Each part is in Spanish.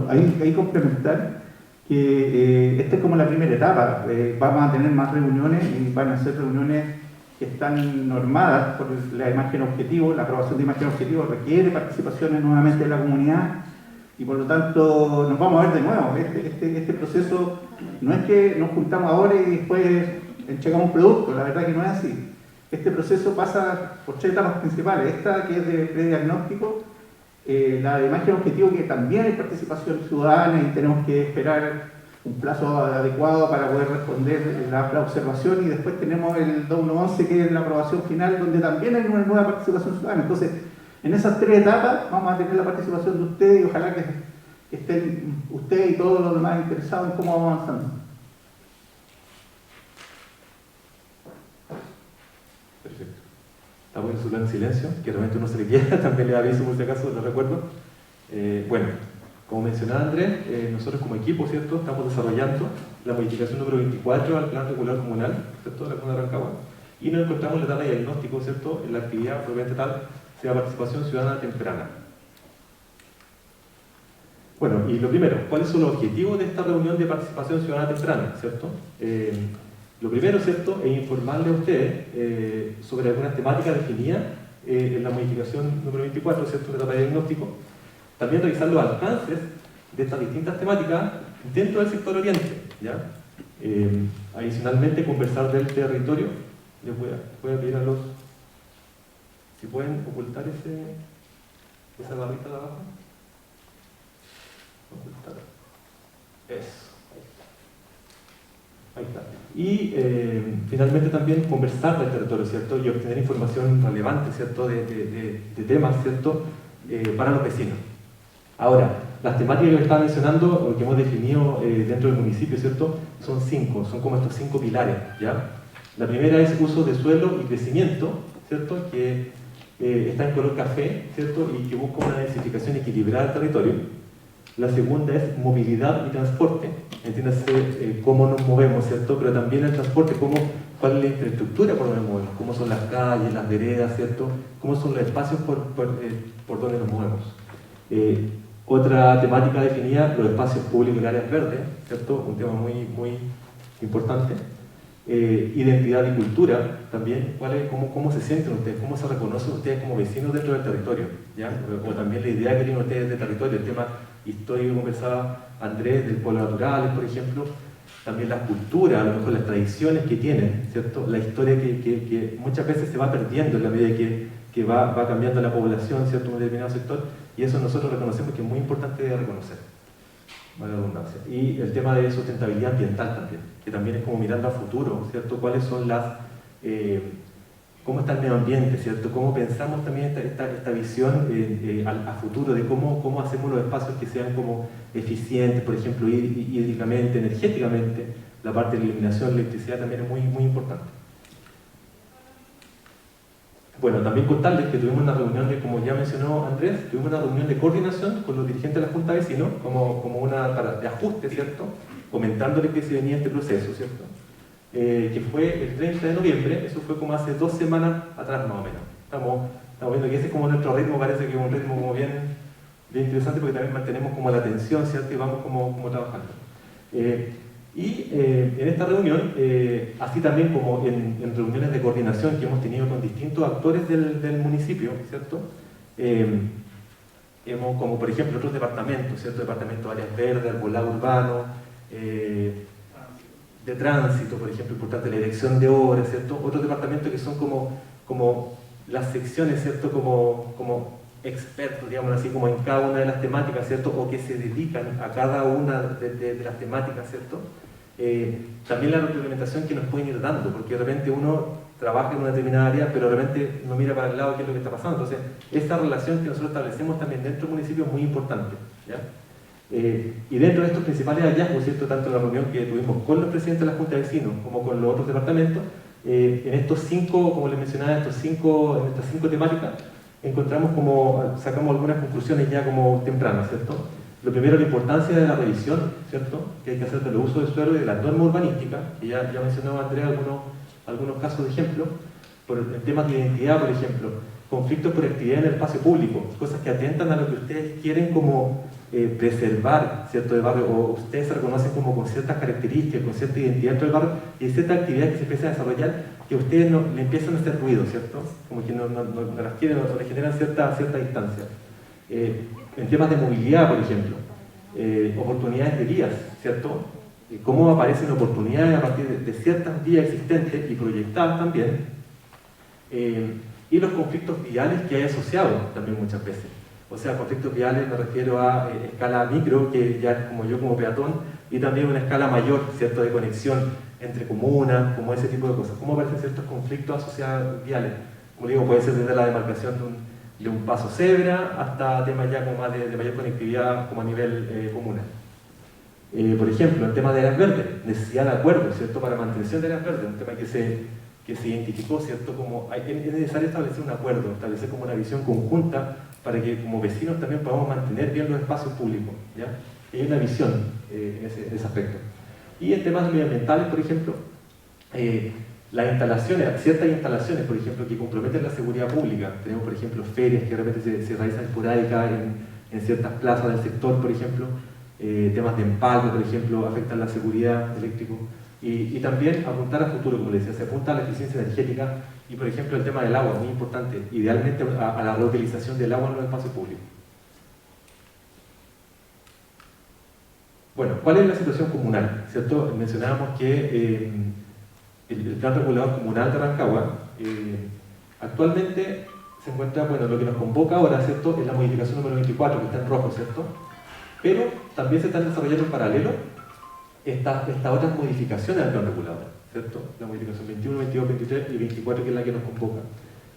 ahí complementar que esta es como la primera etapa. Vamos a tener más reuniones y van a ser reuniones que están normadas por la imagen objetivo. La aprobación de imagen objetivo requiere participaciones nuevamente de la comunidad y por lo tanto nos vamos a ver de nuevo. Este proceso no es que nos juntamos ahora y después entregamos un producto, la verdad que no es así. Este proceso pasa por 3 etapas principales. Esta que es de prediagnóstico, la de imagen objetivo, que también hay participación ciudadana y tenemos que esperar un plazo adecuado para poder responder la observación, y después tenemos el 2111 que es la aprobación final, donde también hay una nueva participación ciudadana. Entonces, en esas 3 etapas vamos a tener la participación de ustedes y ojalá que estén ustedes y todos los demás interesados en cómo vamos avanzando. Perfecto. Estamos en su plan silencio, que realmente uno se le queda, también le aviso por si acaso, lo recuerdo. Bueno, como mencionaba Andrés, nosotros como equipo, ¿cierto?, estamos desarrollando la modificación número 24 al Plan Regular Comunal, ¿cierto?, de la Comuna de Rancagua, y nos encontramos en la etapa de diagnóstico, ¿cierto?, en la actividad propiamente tal, sea participación ciudadana temprana. Bueno, y lo primero, ¿cuáles son los objetivos de esta reunión de participación ciudadana temprana, ¿cierto? Lo primero, ¿cierto?, es informarle a ustedes sobre algunas temáticas definidas en la modificación número 24, ¿cierto?, de la etapa de diagnóstico. También revisar los alcances de estas distintas temáticas dentro del sector oriente, ¿ya? Adicionalmente, conversar del territorio. Les voy a pedir a los... si pueden ocultar esa barrita de abajo. Ocultar. Eso. Ahí está. Y finalmente también conversar del territorio, ¿cierto? Y obtener información relevante, ¿cierto?, de temas, ¿cierto?, para los vecinos. Ahora, las temáticas que estaba mencionando, o que hemos definido dentro del municipio, ¿cierto?, son 5, son como estos 5 pilares, ¿ya? La primera es uso de suelo y crecimiento, ¿cierto?, que está en color café, ¿cierto?, y que busca una densificación equilibrada del territorio. La segunda es movilidad y transporte, entiéndase cómo nos movemos, ¿cierto?, pero también el transporte, cuál es la infraestructura por donde nos movemos, cómo son las calles, las veredas, ¿cierto?, cómo son los espacios por donde nos movemos. Otra temática definida, los espacios públicos y áreas verdes, ¿cierto?, un tema muy, muy importante. Identidad y cultura también, cómo se sienten ustedes, cómo se reconocen ustedes como vecinos dentro del territorio, ¿ya? O también la idea que tienen ustedes de territorio, el tema histórico que conversaba Andrés, del pueblo natural, por ejemplo, también la cultura, a lo mejor las tradiciones que tienen, ¿cierto?, la historia que muchas veces se va perdiendo en la medida que va cambiando la población, ¿cierto?, en un determinado sector, y eso nosotros reconocemos que es muy importante de reconocer, vale la redundancia. Y el tema de sustentabilidad ambiental también, que también es como mirando a futuro, ¿cierto?, cuáles son cómo está el medio ambiente, ¿cierto?, cómo pensamos también esta visión a futuro de cómo hacemos los espacios que sean como eficientes, por ejemplo, hídricamente, energéticamente. La parte de iluminación, electricidad también es muy, muy importante. Bueno, también contarles que tuvimos una reunión como ya mencionó Andrés, tuvimos una reunión de coordinación con los dirigentes de la Junta de Vecinos, como de ajuste, ¿cierto?, comentándoles que se venía este proceso, ¿cierto?, que fue el 30 de noviembre, eso fue como hace 2 semanas atrás más o menos. Estamos viendo que ese es como nuestro ritmo, parece que es un ritmo como bien interesante, porque también mantenemos como la atención, ¿cierto?, y vamos como trabajando. En esta reunión, así también como en reuniones de coordinación que hemos tenido con distintos actores del municipio, ¿cierto?, como por ejemplo otros departamentos, ¿cierto?, departamento de áreas verdes, arbolado urbano, de tránsito, por ejemplo, importante, la dirección de obras, ¿cierto?, otros departamentos que son como las secciones, ¿cierto?, como expertos, digamos así, como en cada una de las temáticas, ¿cierto?, o que se dedican a cada una de las temáticas, ¿cierto? También la retroalimentación que nos pueden ir dando, porque de repente uno trabaja en una determinada área, pero de repente no mira para el lado qué es lo que está pasando. Entonces, esa relación que nosotros establecemos también dentro del municipio es muy importante, ¿ya? Y dentro de estos principales hallazgos, ¿cierto?, tanto en la reunión que tuvimos con los presidentes de la Junta de Vecinos como con los otros departamentos, en estos 5, como les mencionaba, en estas 5 temáticas, sacamos algunas conclusiones ya como tempranas, ¿cierto? Lo primero, la importancia de la revisión, ¿cierto?, que hay que hacer del uso del suelo y de las normas urbanísticas, que ya mencionó Andrea algunos casos de ejemplo, por el tema de identidad, por ejemplo, conflictos por actividad en el espacio público, cosas que atentan a lo que ustedes quieren como preservar, ¿cierto?, el barrio, o ustedes se reconocen como con ciertas características, con cierta identidad dentro del barrio, y hay ciertas actividades que se empiezan a desarrollar que a ustedes no, le empiezan a hacer ruido, ¿cierto? Como que no las quieren, o le generan cierta distancia. En temas de movilidad, por ejemplo, oportunidades de vías, ¿cierto? Cómo aparecen oportunidades a partir de ciertas vías existentes y proyectadas también, y los conflictos viales que hay asociados también muchas veces. O sea, conflictos viales me refiero a escala micro, que ya es como yo como peatón, y también una escala mayor, ¿cierto?, de conexión entre comunas, como ese tipo de cosas. ¿Cómo aparecen ciertos conflictos asociados viales? Como digo, puede ser desde la demarcación de un paso cebra hasta temas ya como más de mayor conectividad como a nivel comunal. Por ejemplo, el tema de áreas verdes, necesidad de acuerdo, ¿cierto?, para mantención de áreas verdes, un tema que se identificó, ¿cierto?, como es necesario establecer un acuerdo, establecer como una visión conjunta para que como vecinos también podamos mantener bien los espacios públicos, ¿ya? Hay una visión en ese aspecto. Y en temas medioambientales, por ejemplo, las instalaciones, ciertas instalaciones, por ejemplo, que comprometen la seguridad pública. Tenemos, por ejemplo, ferias que de repente se realizan esporádicas en ciertas plazas del sector, por ejemplo, temas de empalme, por ejemplo, afectan la seguridad eléctrica. Y también apuntar a futuro, como les decía, se apunta a la eficiencia energética y, por ejemplo, el tema del agua, muy importante, idealmente a la reutilización del agua en los espacios públicos. Bueno, ¿cuál es la situación comunal? ¿Cierto? Mencionábamos que el plan regulador comunal de Rancagua actualmente se encuentra, bueno, lo que nos convoca ahora, ¿cierto?, es la modificación número 24, que está en rojo, ¿cierto? Pero también se están desarrollando en paralelo estas otras modificaciones del plan regulador, ¿cierto? La modificación 21, 22, 23 y 24, que es la que nos convoca.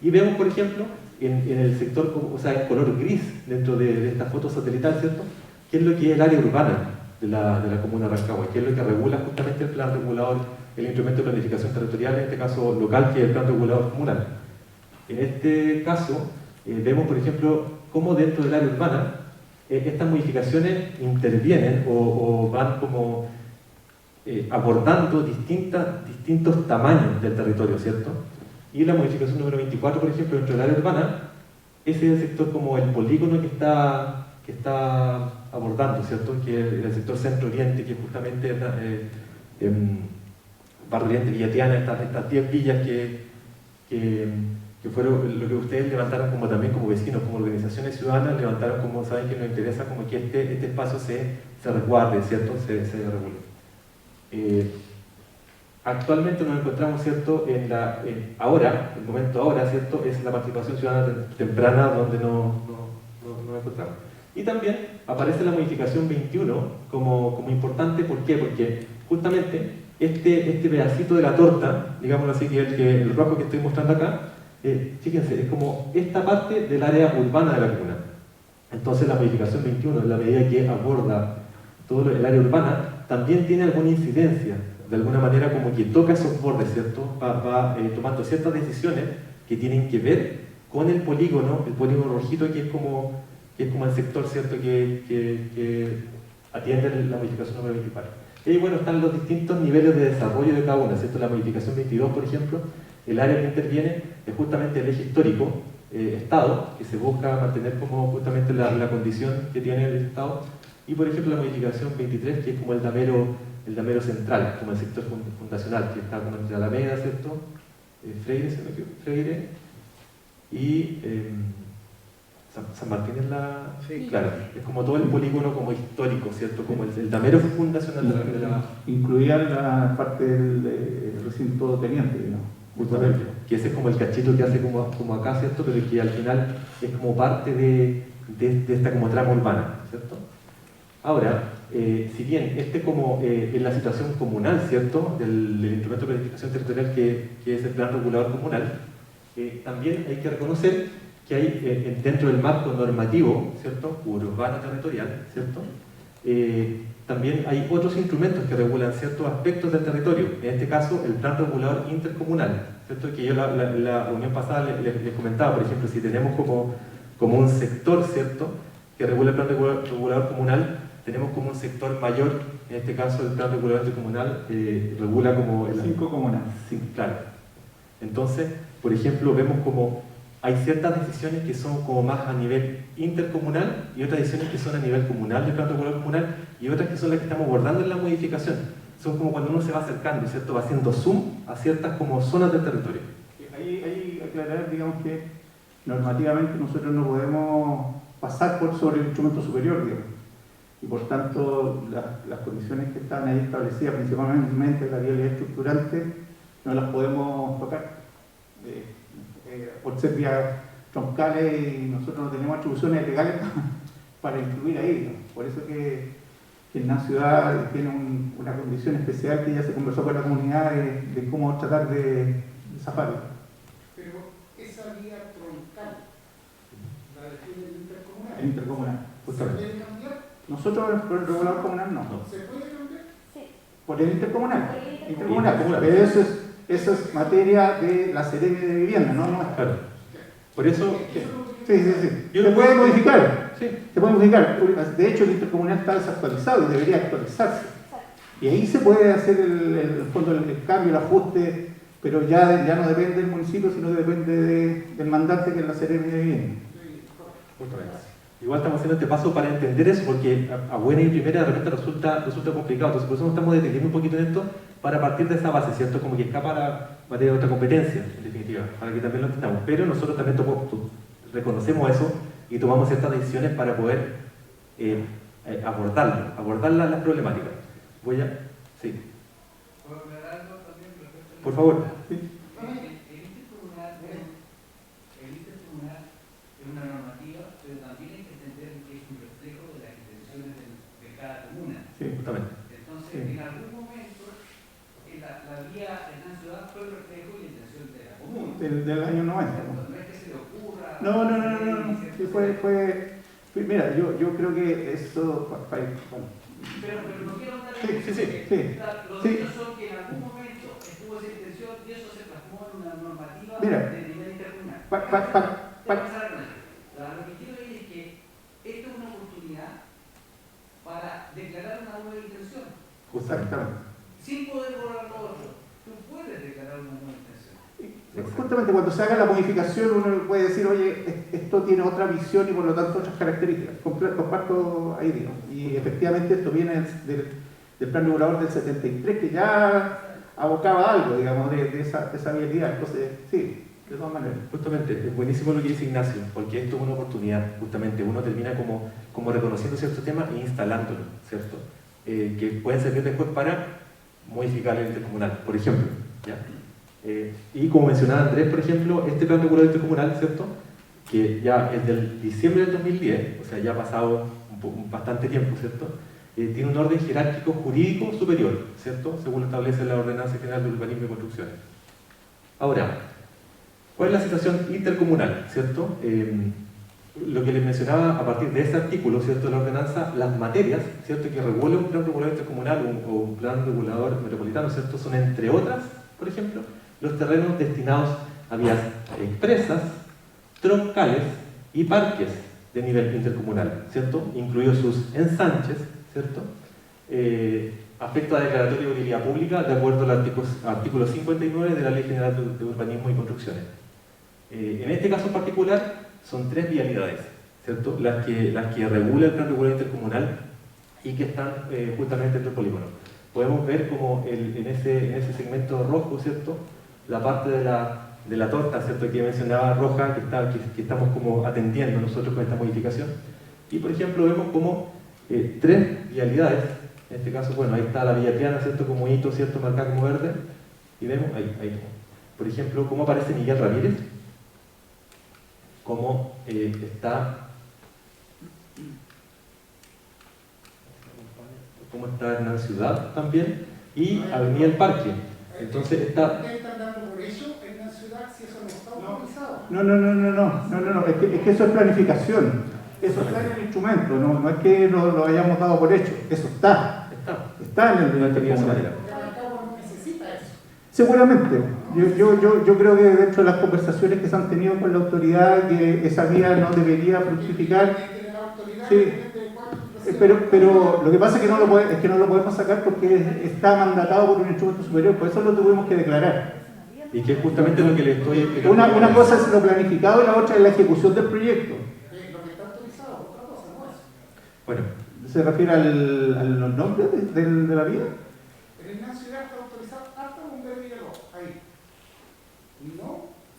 Y vemos, por ejemplo, en el sector, o sea, en color gris, dentro de esta foto satelital, ¿cierto?, qué es lo que es el área urbana de la comuna de Rancagua, qué es lo que regula justamente el plan regulador, el instrumento de planificación territorial, en este caso local, que es el plan regulador comunal. En este caso, vemos, por ejemplo, cómo dentro del área urbana estas modificaciones intervienen o van como abordando distintos tamaños del territorio, ¿cierto? Y la modificación número 24, por ejemplo, dentro del área urbana, ese es el sector como el polígono que está abordando, ¿cierto? Que es el sector centro-oriente, que justamente Barrio Oriente, Villatiana, estas 10 villas que fueron lo que ustedes levantaron como también como vecinos, como organizaciones ciudadanas, levantaron como, saben que nos interesa como que este espacio se resguarde, ¿cierto? Se regule. Actualmente nos encontramos, ¿cierto?, ahora, el momento ahora, ¿cierto?, es la participación ciudadana temprana donde nos encontramos. Y también aparece la modificación 21 como importante, ¿por qué? Porque justamente este pedacito de la torta, digámoslo así, que el rojo que estoy mostrando acá, fíjense, es como esta parte del área urbana de la comuna. Entonces la modificación 21, en la medida que aborda todo el área urbana, también tiene alguna incidencia, de alguna manera como que toca esos bordes, ¿cierto? Va tomando ciertas decisiones que tienen que ver con el polígono rojito, que es como el sector, ¿cierto?, que atiende la modificación número 24. Y bueno, están los distintos niveles de desarrollo de cada una, ¿cierto? La modificación 22, por ejemplo, el área que interviene es justamente el eje histórico, Estado, que se busca mantener como justamente la condición que tiene el Estado. Y por ejemplo la modificación 23, que es como el damero central, como el sector fundacional, que está como entre Alameda, ¿cierto?, Freire y San Martín es sí, claro, es como todo el polígono como histórico, ¿cierto?, como el damero fundacional de la incluía la parte del recinto teniente, digamos. Justamente, que ese es como el cachito que hace como acá, ¿cierto?, pero que al final es como parte de esta como trama urbana, ¿cierto? Ahora, si bien como en la situación comunal, ¿cierto?, del instrumento de planificación territorial que es el plan regulador comunal, también hay que reconocer que hay dentro del marco normativo, ¿cierto?, urbano territorial, ¿cierto?, también hay otros instrumentos que regulan ciertos aspectos del territorio, en este caso el plan regulador intercomunal, ¿cierto?, que yo la reunión pasada les comentaba, por ejemplo, si tenemos como un sector, ¿cierto?, que regula el plan regulador comunal, tenemos como un sector mayor, en este caso el plan regulador intercomunal regula como... 5 comunas. Sí, claro. Entonces, por ejemplo, vemos como hay ciertas decisiones que son como más a nivel intercomunal y otras decisiones que son a nivel comunal, del plan regulador comunal, y otras que son las que estamos abordando en la modificación. Son como cuando uno se va acercando, ¿cierto? Va haciendo zoom a ciertas como zonas del territorio. Ahí aclarar, digamos que normativamente nosotros no podemos pasar por sobre el instrumento superior, digamos. Y por tanto, las condiciones que están ahí establecidas, principalmente la vialidad estructurante, no las podemos tocar. Por ser vías troncales y nosotros no tenemos atribuciones legales para incluir ahí, digamos. Por eso que en la ciudad tiene una condición especial que ya se conversó con la comunidad de cómo tratar de zafarlo. Pero esa vía troncal, la define el intercomunal. El intercomunal, ¿Se justamente. puede cambiar? Nosotros por el regulador comunal no. ¿Se puede cambiar? Sí. Por el intercomunal. Por el Intercomunal. Pero eso es materia de la Seremi de Vivienda, ¿no? Claro. Por eso, Sí. Yo Se lo puede puedo- modificar. sí, Se puede modificar. De hecho, el intercomunal está desactualizado y debería actualizarse. Y ahí se puede hacer el fondo, el cambio, el ajuste, pero ya no depende del municipio, sino que depende del mandante, que es la Seremi de Vivienda. justamente. Igual estamos haciendo este paso para entender eso, porque a buena y primera de repente resulta complicado. Entonces, por eso nos estamos deteniendo un poquito en esto, para partir de esa base, ¿cierto? Como que escapa la materia de otra competencia, en definitiva, para que también lo entendamos. Pero nosotros también reconocemos eso y tomamos ciertas decisiones para poder abordar las problemáticas. Voy a... Sí. ¿Puedo aclarar algo también respecto a la- Por favor. Sí. El intercomunal es una normativa, pero también hay que entender que es un reflejo de las intenciones de cada comuna. Sí. Justamente. Entonces, Sí. en algún momento, la vía en la ciudad fue el reflejo y la intención de la comuna. Del año 90. ¿no? No es que se le ocurra. No. Sí, mira, yo creo que eso. Bueno, Pero no quiero andar Sí, en eso, sí, porque sí. los Sí. hechos son que en algún momento estuvo esa intención y eso se transformó en una normativa Mira. de nivel intercomunal. Pa- pa- pa- Lo que quiero decir es que esta es una oportunidad para declarar una nueva intención. exactamente. Sin poder borrar lo otro, tú puedes declarar una nueva intención. Justamente cuando se haga la modificación, uno puede decir, oye, esto tiene otra visión y por lo tanto otras características. Comparto ahí, digamos. Y efectivamente esto viene del plan regulador del 73, que ya abocaba algo, digamos, de esa vialidad. Entonces, sí, de todas maneras. Justamente, es buenísimo lo que dice Ignacio, porque esto es una oportunidad, justamente, uno termina como reconociendo ciertos temas e instalándolo, ¿cierto? Que pueden servir después para modificar el intercomunal, por ejemplo, ¿ya? Y como mencionaba Andrés, por ejemplo, este plan regulador intercomunal, ¿cierto? Que ya es del diciembre del 2010, o sea, ya ha pasado bastante tiempo, ¿cierto? Tiene un orden jerárquico jurídico superior, ¿cierto? Según lo establece la Ordenanza General de Urbanismo y Construcciones. Ahora, ¿cuál es la situación intercomunal, ¿cierto? Lo que les mencionaba a partir de ese artículo, ¿cierto?, de la ordenanza, las materias, ¿cierto?, que regula un plan regulador intercomunal o un plan regulador metropolitano, ¿cierto?, son, entre otras, por ejemplo, los terrenos destinados a vías expresas, troncales y parques de nivel intercomunal, ¿cierto?, incluidos sus ensanches, ¿cierto?, afecto a declaratoria de utilidad pública de acuerdo al artículo 59 de la Ley General de Urbanismo y Construcciones. En este caso en particular, son tres vialidades, ¿cierto?, las que regula el plan regulador intercomunal y que están justamente dentro del polígono. Podemos ver como en ese segmento rojo, ¿cierto?, la parte de la torta, ¿cierto?, que mencionaba roja, que estamos como atendiendo nosotros con esta modificación. Y por ejemplo vemos como tres vialidades, en este caso, bueno, ahí está la Villa Triana, ¿cierto?, como hito, ¿cierto?, marcada como verde, y vemos, ahí, por ejemplo, cómo aparece Miguel Ramírez, cómo está Hernán Ciudad también, y Avenida El Parque. Entonces está... ¿Ustedes están dando por eso en la ciudad si eso no está autorizado? No, es que eso es planificación. Eso está en el instrumento, no es que lo hayamos dado por hecho, eso está en el intercomunal. Porque Rancagua no necesita eso. Seguramente. Yo creo que dentro de las conversaciones que se han tenido con la autoridad, que esa vía no debería fructificar. Tiene la autoridad, Sí. depende de cuánto proceda. Pero lo que pasa es que no lo podemos sacar porque está mandatado por un instrumento superior, por eso lo tuvimos que declarar. Y que es justamente lo que le estoy explicando. Una cosa es lo planificado y la otra es la ejecución del proyecto. Lo que está autorizado, otra cosa, no es. Bueno, ¿Se refiere a los nombres de la vía? El Ignacio ya está autorizado hasta Bombero Villalobos, ahí. Y no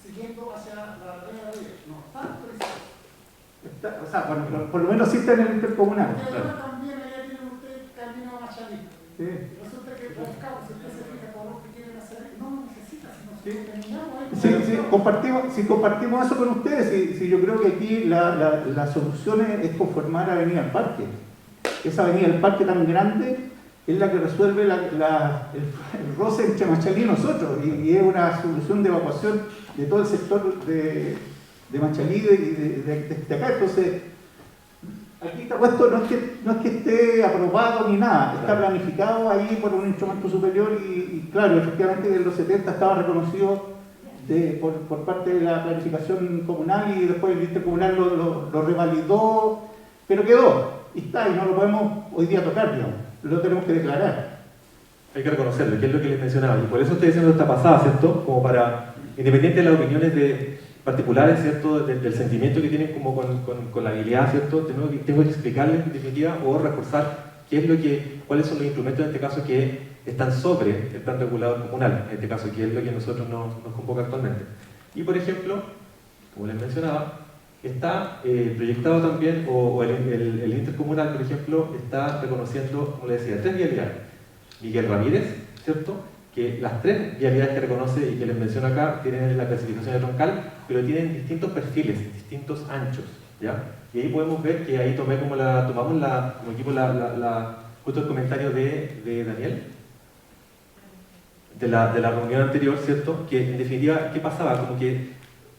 siguiendo hacia la red de vía. No, está autorizado. O sea, bueno, por lo menos sí está en el intercomunal. Porque ahora también allá tienen ustedes camino a Machalí. Sí. Resulta que los cabos, si usted se fija por lo que quieren hacer, no lo necesita, sino Sí. que terminamos ahí. Sí, compartimos eso con ustedes. Sí, yo creo que aquí la solución es conformar Avenida del Parque. Esa Avenida del Parque tan grande es la que resuelve el roce entre Machalí y nosotros. Y es una solución de evacuación de todo el sector de Machalí y de acá. Entonces, aquí está puesto, no es que esté aprobado ni nada, está planificado ahí por un instrumento superior y claro, efectivamente en los 70 estaba reconocido por parte de la planificación comunal y después el intercomunal lo revalidó, pero quedó, y está, y no lo podemos hoy día tocar, digamos, lo tenemos que declarar. hay que reconocerlo, que es lo que les mencionaba. Y por eso estoy diciendo esta pasada, ¿cierto? Como para, independiente de las opiniones particulares, ¿cierto? Del sentimiento que tienen como con la habilidad, ¿cierto? Tengo que explicarles en definitiva o reforzar cuáles son los instrumentos en este caso que están sobre el plan regulador comunal, en este caso, que es lo que nosotros nos convoca actualmente. Y por ejemplo, como les mencionaba, está proyectado también, o el intercomunal, por ejemplo, está reconociendo, como les decía, 3 vialidades. Miguel Ramírez, ¿cierto? Que las 3 vialidades que reconoce y que les menciono acá tienen la clasificación de troncal, pero tienen distintos perfiles, distintos anchos, ¿ya? Y ahí podemos ver que ahí tomamos como equipo justo el comentario de Daniel, de la reunión anterior, ¿cierto? Que en definitiva, ¿qué pasaba? Como que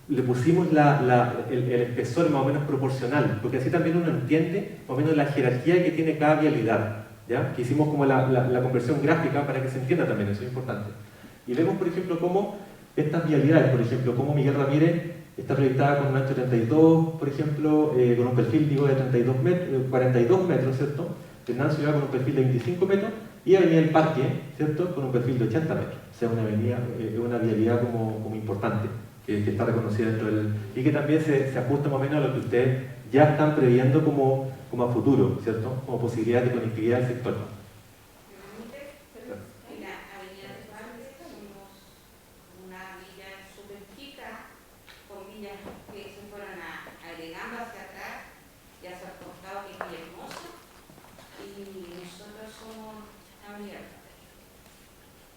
le pusimos el espesor más o menos proporcional, porque así también uno entiende más o menos la jerarquía que tiene cada vialidad, ¿ya? Que hicimos como la conversión gráfica para que se entienda también, eso es importante. Y vemos, por ejemplo, cómo estas vialidades, por ejemplo, cómo Miguel Ramírez está proyectada con un ancho de 32, por ejemplo, con un perfil de 42 metros, ¿cierto? Hernán Ciudad con un perfil de 25 metros, y Avenida del Parque, ¿cierto? Con un perfil de 80 metros. O sea, una vialidad como importante, que está reconocida dentro del... y que también se ajusta más o menos a lo que ustedes ya están previendo como a futuro, ¿cierto? Como posibilidad de conectividad del sector. En la Avenida del Parque tenemos una villa súper chica, con villas que se fueron agregando hacia atrás, ya se ha cortado, que es muy hermosa, y nosotros somos abiertos.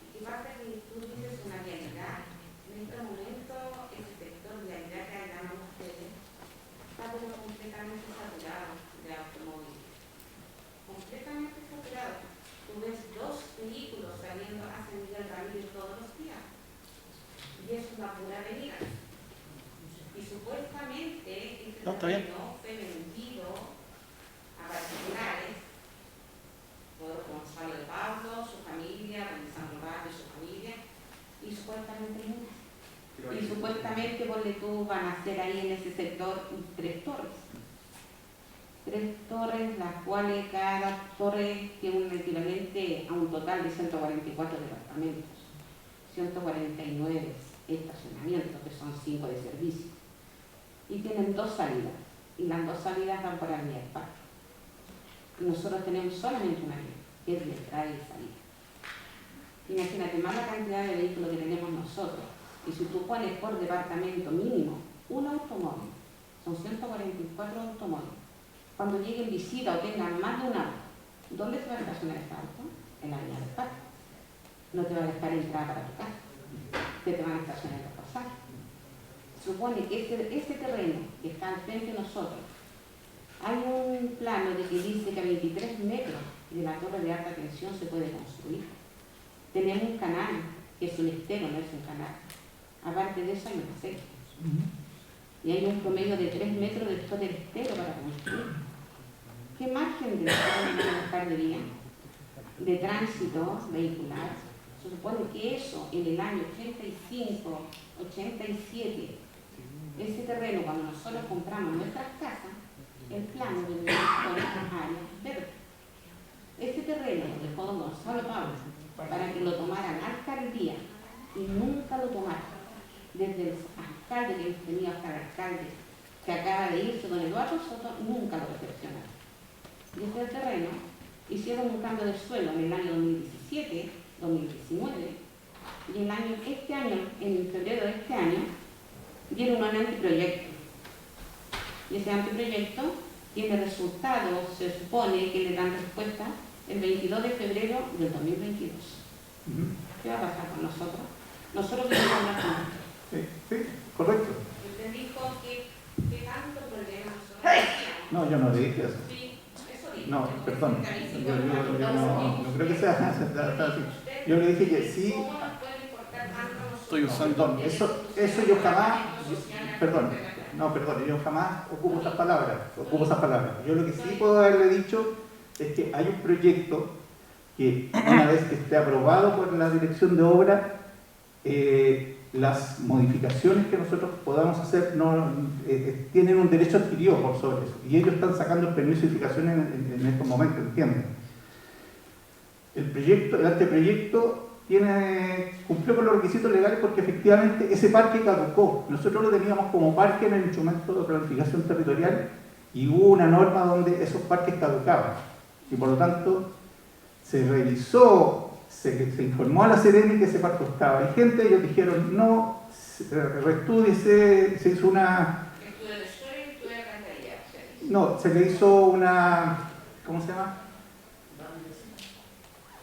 ¿Y qué pasa? Que tú dices una vialidad. En este momento, ese sector de vialidad que hablamos ustedes está como completamente saturado de automóviles. Completamente saturado. Tú ves 2 vehículos saliendo hacia Miguel Ramírez todos los días. Y es una pura avenida. Y supuestamente este terreno fue vendido a particulares por Gonzalo de Pablo, su familia, don Sandro Barrio, su familia, y supuestamente muchas. Y supuestamente, tú van a hacer ahí en ese sector 3 torres. 3 torres, las cuales cada torre tiene un equivalente a un total de 144 departamentos, 149 estacionamientos, que son 5 de servicio. Y tienen 2 salidas, y las 2 salidas van por Avenida del Parque. Nosotros tenemos solamente una vía, que es de entrada y salida. Imagínate más la cantidad de vehículos que tenemos nosotros. Y si tú pones por departamento mínimo un automóvil, son 144 automóviles. Cuando lleguen visita o tengan más de un auto, ¿dónde se va a estacionar este auto? En la Avenida del Parque. No te va a dejar entrada para tu casa, te van a estacionar los pasajes. Supone que ese terreno que está al frente de nosotros, hay un plano de que dice que a 23 metros de la torre de alta tensión se puede construir. Tenemos un canal, que es un estero, no es un canal. Aparte de eso hay una seca. Y hay un promedio de 3 metros de todo el estero para construir. ¿Qué margen de buscar de vía? De tránsito vehicular. Se supone que eso en el año 85, 87, ese terreno cuando nosotros compramos nuestras casas, el plano de nuestras áreas verdes. Ese terreno lo dejó don Gonzalo Pablo para que lo tomaran alcaldía y nunca lo tomaron. Desde el alcalde que tenía hasta el alcalde que acaba de irse con Eduardo Soto, nunca lo recepcionaron. Y ese terreno hicieron un cambio de suelo en el año 2017, 2019, y este año, en febrero de este año, dieron un anteproyecto. Y ese anteproyecto tiene resultados, se supone que le dan respuesta el 22 de febrero del 2022. ¿Qué va a pasar con nosotros? Nosotros queremos hablar con usted. Sí, correcto. Usted dijo que tanto problema nosotros teníamos. No, yo no le dije eso. Sí, eso dijo. No, perdón. Yo no creo que sea así. Yo le dije que sí. ¿Cómo nos puede importar tanto a nosotros? Estoy usando. Perdón, eso yo jamás. Perdón, yo jamás ocupo esas palabras. Yo lo que sí puedo haberle dicho es que hay un proyecto que, una vez que esté aprobado por la dirección de obra, las modificaciones que nosotros podamos hacer tienen un derecho adquirido por sobre eso. Y ellos están sacando el permiso de edificación en estos momentos, ¿entienden? El anteproyecto cumplió con los requisitos legales porque efectivamente ese parque caducó. Nosotros lo teníamos como parque en el instrumento de planificación territorial y hubo una norma donde esos parques caducaban. Y por lo tanto se revisó, se informó a la Seremi que ese parque estaba vigente. Ellos dijeron no, reestúdiese, se hizo una... Estudio de suelo y estudio de alcantarillado. No, se le hizo una... ¿Cómo se llama?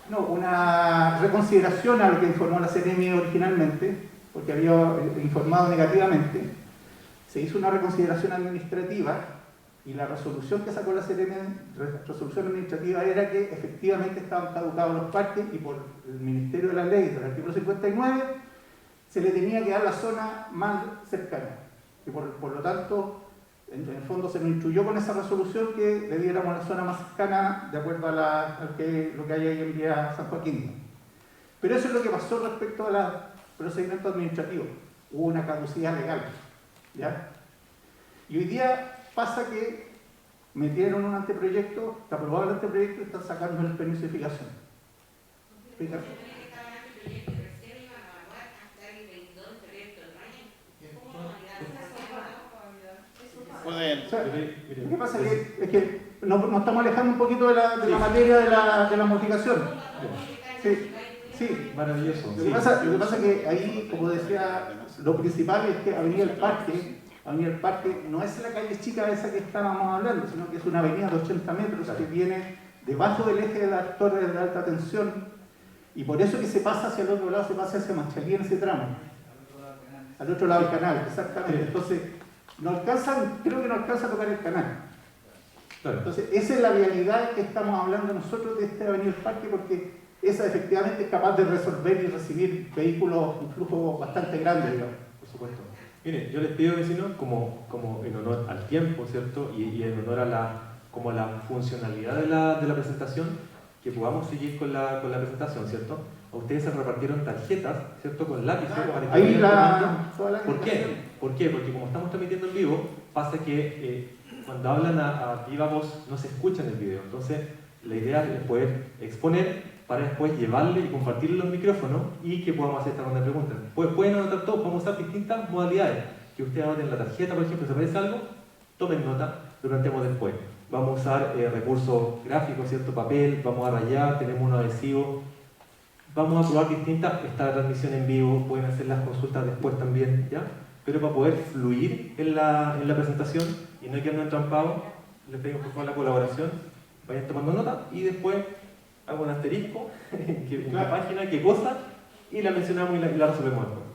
No, una reconsideración a lo que informó la Seremi originalmente, porque había informado negativamente. Se hizo una reconsideración administrativa y la resolución que sacó la Seremi, resolución administrativa, era que efectivamente estaban caducados los parques y por el Ministerio de la Ley del artículo 59 se le tenía que dar la zona más cercana. Y por lo tanto, en el fondo se nos instruyó con esa resolución que le diéramos la zona más cercana de acuerdo a lo que hay ahí en vía San Joaquín. Pero eso es lo que pasó respecto al procedimiento administrativo. Hubo una caducidad legal, ¿ya? Y hoy día pasa que metieron un anteproyecto, está aprobado el anteproyecto y están sacando el permiso de edificación. Explica. Pueden. O sea, lo que pasa es que nos estamos alejando un poquito de la materia de la modificación. Sí. Maravilloso. Lo que pasa es que ahí, como decía, lo principal es que Avenida El Parque no es la calle chica esa que estábamos hablando, sino que es una avenida de 80 metros que viene debajo del eje de las torres de alta tensión, y por eso que se pasa hacia el otro lado, se pasa hacia Machalí en ese tramo. Al otro lado del canal, exactamente. Entonces, creo que no alcanza a tocar el canal. Claro. Entonces, esa es la vialidad que estamos hablando nosotros de esta Avenida del Parque, porque esa efectivamente es capaz de resolver y recibir vehículos, un flujo bastante grande, digamos. Por supuesto. Mire, yo les pido, vecinos, como en honor al tiempo, ¿cierto? Y en honor a la funcionalidad de la presentación, que podamos seguir con la presentación, ¿cierto? A ustedes se repartieron tarjetas, ¿cierto? Con lápices. Para que Ahí vayan toda la ¿Por qué? Porque como estamos transmitiendo en vivo, pasa que cuando hablan a viva voz no se escucha en el video. Entonces, la idea es poder exponer para después llevarle y compartirle los micrófonos y que podamos hacer esta ronda de preguntas. Pueden anotar todo, podemos usar distintas modalidades. Que ustedes anoten la tarjeta, por ejemplo, si aparece algo, tomen nota, lo planteamos después. Vamos a usar recursos gráficos, ¿cierto? Papel, vamos a rayar, tenemos un adhesivo. Vamos a probar distintas, esta transmisión en vivo, pueden hacer las consultas después también, ¿ya? Pero para poder fluir en la presentación y no quedarnos entrampados, les pedimos por favor la colaboración, vayan tomando nota y después hago un asterisco en la página, qué cosa, y la mencionamos y la resolvemos después.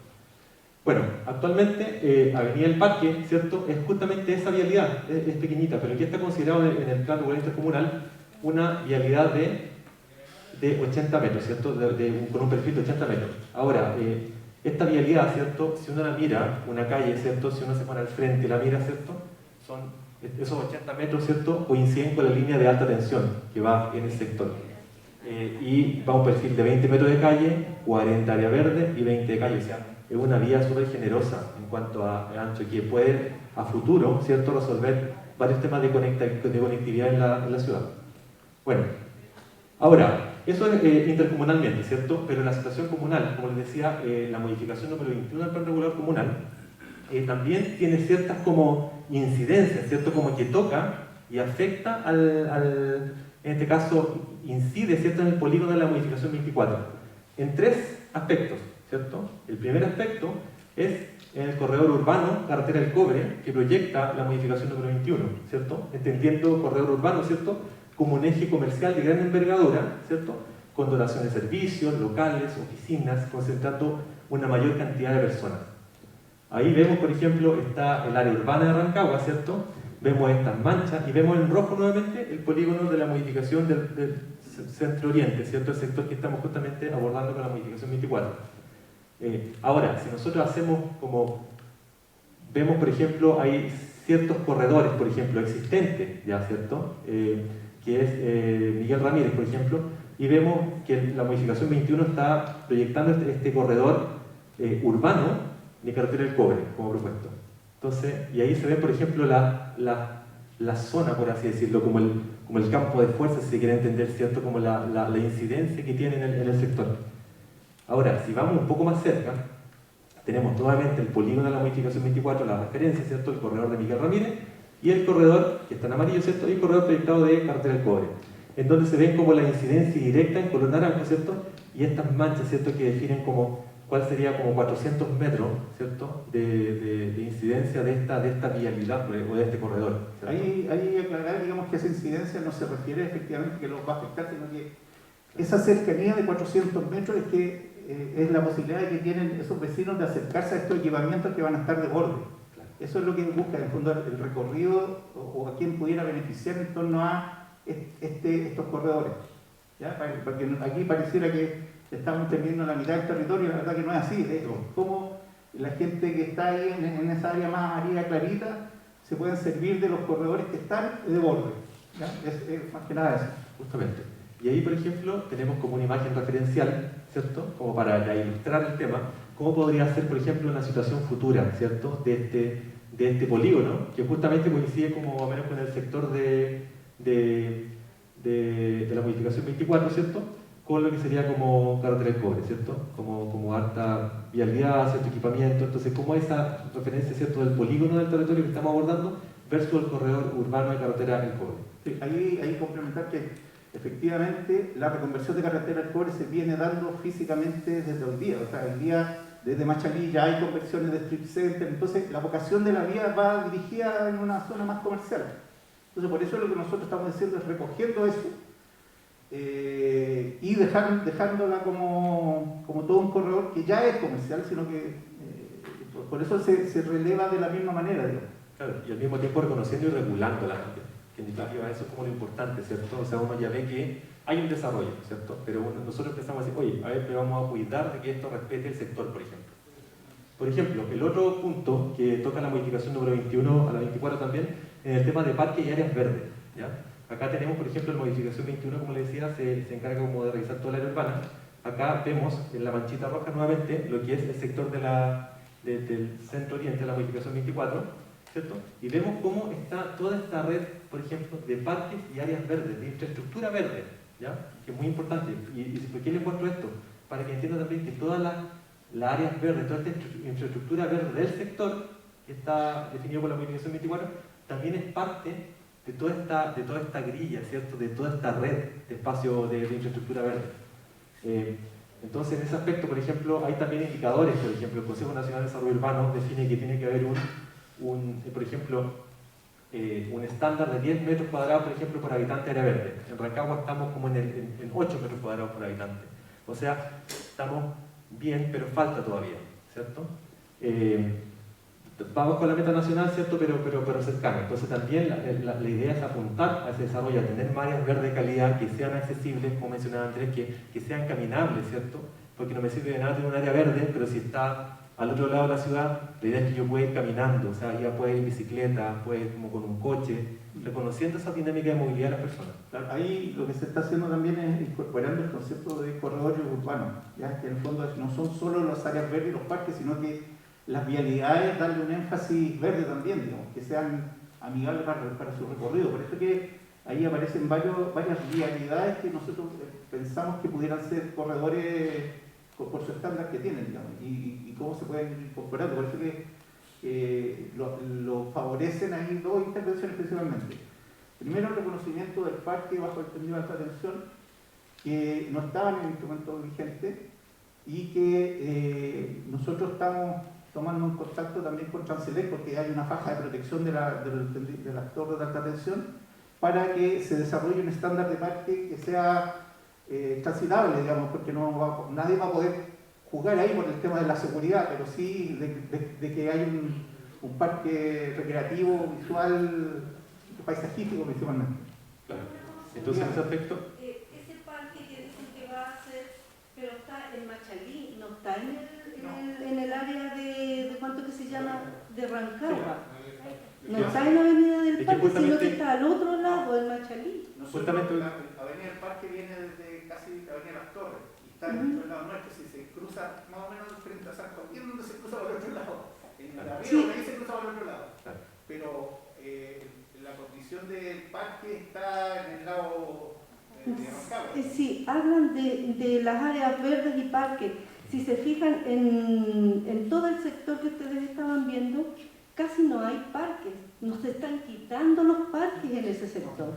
Bueno, actualmente Avenida El Parque, ¿cierto? Es justamente esa vialidad, es pequeñita, pero aquí está considerado en el plan regular intercomunal una vialidad de 80 metros, ¿cierto? Con un perfil de 80 metros. Ahora, esta vialidad, ¿cierto? Si uno la mira, una calle, ¿cierto? Si uno se pone al frente y la mira, ¿cierto? Esos 80 metros, ¿cierto? Coinciden con la línea de alta tensión que va en el sector. Y va un perfil de 20 metros de calle, 40 área verde y 20 de calle. O sea, es una vía súper generosa en cuanto a ancho que puede, a futuro, ¿cierto? Resolver varios temas de conectividad en la ciudad. Bueno, ahora, eso es intercomunalmente, ¿cierto? Pero la situación comunal, como les decía, la modificación número 21 del plan regulador comunal, también tiene ciertas como incidencias, ¿cierto? Como que toca y afecta en este caso, incide, ¿cierto?, en el polígono de la modificación 24, en 3 aspectos, ¿cierto? El primer aspecto es en el corredor urbano, carretera del cobre, que proyecta la modificación número 21, ¿cierto? Entendiendo corredor urbano, ¿cierto?, como un eje comercial de gran envergadura, ¿cierto?, con dotación de servicios, locales, oficinas, concentrando una mayor cantidad de personas. Ahí vemos, por ejemplo, está el área urbana de Rancagua, ¿cierto? Vemos estas manchas y vemos en rojo nuevamente el polígono de la modificación del centro-oriente, ¿cierto? El sector que estamos justamente abordando con la modificación 24. Ahora, si nosotros hacemos como, vemos, por ejemplo, hay ciertos corredores, por ejemplo, existentes, ¿ya? ¿Cierto? Que es Miguel Ramírez, por ejemplo, y vemos que la modificación 21 está proyectando este corredor urbano de carretera del cobre, como propuesto. Entonces, y ahí se ve, por ejemplo, la zona, por así decirlo, como el campo de fuerza, si se quiere entender, ¿cierto? Como la incidencia que tiene en el sector. Ahora, si vamos un poco más cerca, tenemos nuevamente el polígono de la modificación 24, la referencia, ¿cierto? El corredor de Miguel Ramírez, y el corredor, que está en amarillo, ¿cierto? Y el corredor proyectado de carretera del cobre, en donde se ven como la incidencia directa en color naranjo, ¿cierto? Y estas manchas, ¿cierto? Que definen como cuál sería como 400 metros, ¿cierto?, de incidencia de esta vialidad o de este corredor. Ahí aclarar, digamos, que esa incidencia no se refiere efectivamente que los va a afectar, sino que esa cercanía de 400 metros es que es la posibilidad que tienen esos vecinos de acercarse a estos equipamientos que van a estar de borde. Eso es lo que busca, en el fondo, el recorrido o a quien pudiera beneficiar en torno a estos corredores. ¿Ya? Porque aquí pareciera que estamos teniendo la mitad del territorio, la verdad que no es así. Es como la gente que está ahí en esa área más amarilla clarita se pueden servir de los corredores que están de borde. ¿Ya? Es más que nada eso. Justamente. Y ahí, por ejemplo, tenemos como una imagen referencial, ¿cierto? Como para ya ilustrar el tema, cómo podría ser, por ejemplo, una situación futura, ¿cierto? De este polígono, que justamente coincide como más o menos con el sector de la modificación 24, ¿cierto? Con lo que sería como carretera del cobre, ¿cierto? Como harta vialidad, cierto equipamiento. Entonces, como esa referencia, ¿cierto?, del polígono del territorio que estamos abordando versus el corredor urbano de carretera del cobre. Sí, ahí complementar que efectivamente la reconversión de carretera del cobre se viene dando físicamente desde hoy día. O sea, hoy día desde Machalí ya hay conversiones de strip center, entonces la vocación de la vía va dirigida en una zona más comercial. Entonces, por eso lo que nosotros estamos diciendo es recogiendo eso y dejándola como todo un corredor que ya es comercial, sino que por eso se releva de la misma manera, digamos. Claro, y al mismo tiempo reconociendo y regulándola también, que en definitiva eso es como lo importante, ¿cierto? O sea, uno ya ve que hay un desarrollo, ¿cierto? Pero nosotros empezamos a decir, oye, a ver, pero vamos a cuidar de que esto respete el sector, por ejemplo. Por ejemplo, el otro punto que toca la modificación número 21 a la 24 también, en el tema de parques y áreas verdes, ¿ya? Acá tenemos, por ejemplo, la modificación 21, como les decía, se encarga como de revisar toda el área urbana. Acá vemos en la manchita roja nuevamente lo que es el sector del centro oriente de la modificación 24, ¿cierto? Y vemos cómo está toda esta red, por ejemplo, de parques y áreas verdes, de infraestructura verde, ¿ya? Que es muy importante. ¿Y por qué les muestro esto? Para que entiendan también que todas las áreas verdes, toda esta infraestructura verde del sector, que está definido por la modificación 24, también es parte de toda esta grilla, ¿cierto? De toda esta red de espacio de infraestructura verde. Entonces, en ese aspecto, por ejemplo, hay también indicadores. Por ejemplo, el Consejo Nacional de Desarrollo Urbano define que tiene que haber por ejemplo, un estándar de 10 metros cuadrados, por ejemplo, por habitante de área verde. En Rancagua estamos como en 8 metros cuadrados por habitante. O sea, estamos bien, pero falta todavía, ¿cierto? Vamos con la meta nacional, ¿cierto? Pero cercana. Entonces también la idea es apuntar a ese desarrollo, a tener áreas verdes de calidad que sean accesibles, como mencionaba Andrés, que sean caminables, ¿cierto? Porque no me sirve de nada tener un área verde, pero si está al otro lado de la ciudad, la idea es que yo pueda ir caminando, o sea, ya pueda ir en bicicleta, pueda ir como con un coche, reconociendo esa dinámica de movilidad de las personas. Claro, ahí lo que se está haciendo también es incorporando el concepto de corredores urbanos, ¿ya? Que en el fondo no son solo las áreas verdes y los parques, sino que las vialidades, darle un énfasis verde también, digamos, que sean amigables para su recorrido. Por eso que ahí aparecen varias vialidades que nosotros pensamos que pudieran ser corredores por su estándar que tienen, digamos, y cómo se pueden ir incorporando. Por eso que lo favorecen ahí dos intervenciones principalmente. Primero, el reconocimiento del parque bajo el tendido de alta tensión, que no estaba en el instrumento vigente y que nosotros estamos tomando un contacto también con Transelec, porque hay una faja de protección de las torres de alta tensión, para que se desarrolle un estándar de parque que sea transitable, digamos, porque nadie va a poder jugar ahí por el tema de la seguridad, pero sí de que hay un parque recreativo, visual, paisajístico principalmente. Claro. Entonces, en ese aspecto, ese parque que dicen que va a ser, pero está en Machalí, no está en el área de ¿cuánto que se llama? De Rancagua. No está en la avenida del parque, sino que está al otro lado, en Machalí. Justamente la avenida del parque viene desde casi la avenida Las Torres y está dentro del lado nuestro. Si se cruza más o menos frente a San Joaquín, donde se cruza por el otro lado. En la arriba, ahí se cruza por el otro lado. Pero la condición del parque está en el lado de Rancagua. Sí, hablan de las áreas verdes y parques. Si se fijan en todo el sector que ustedes estaban viendo, casi no hay parques. Nos están quitando los parques en ese sector.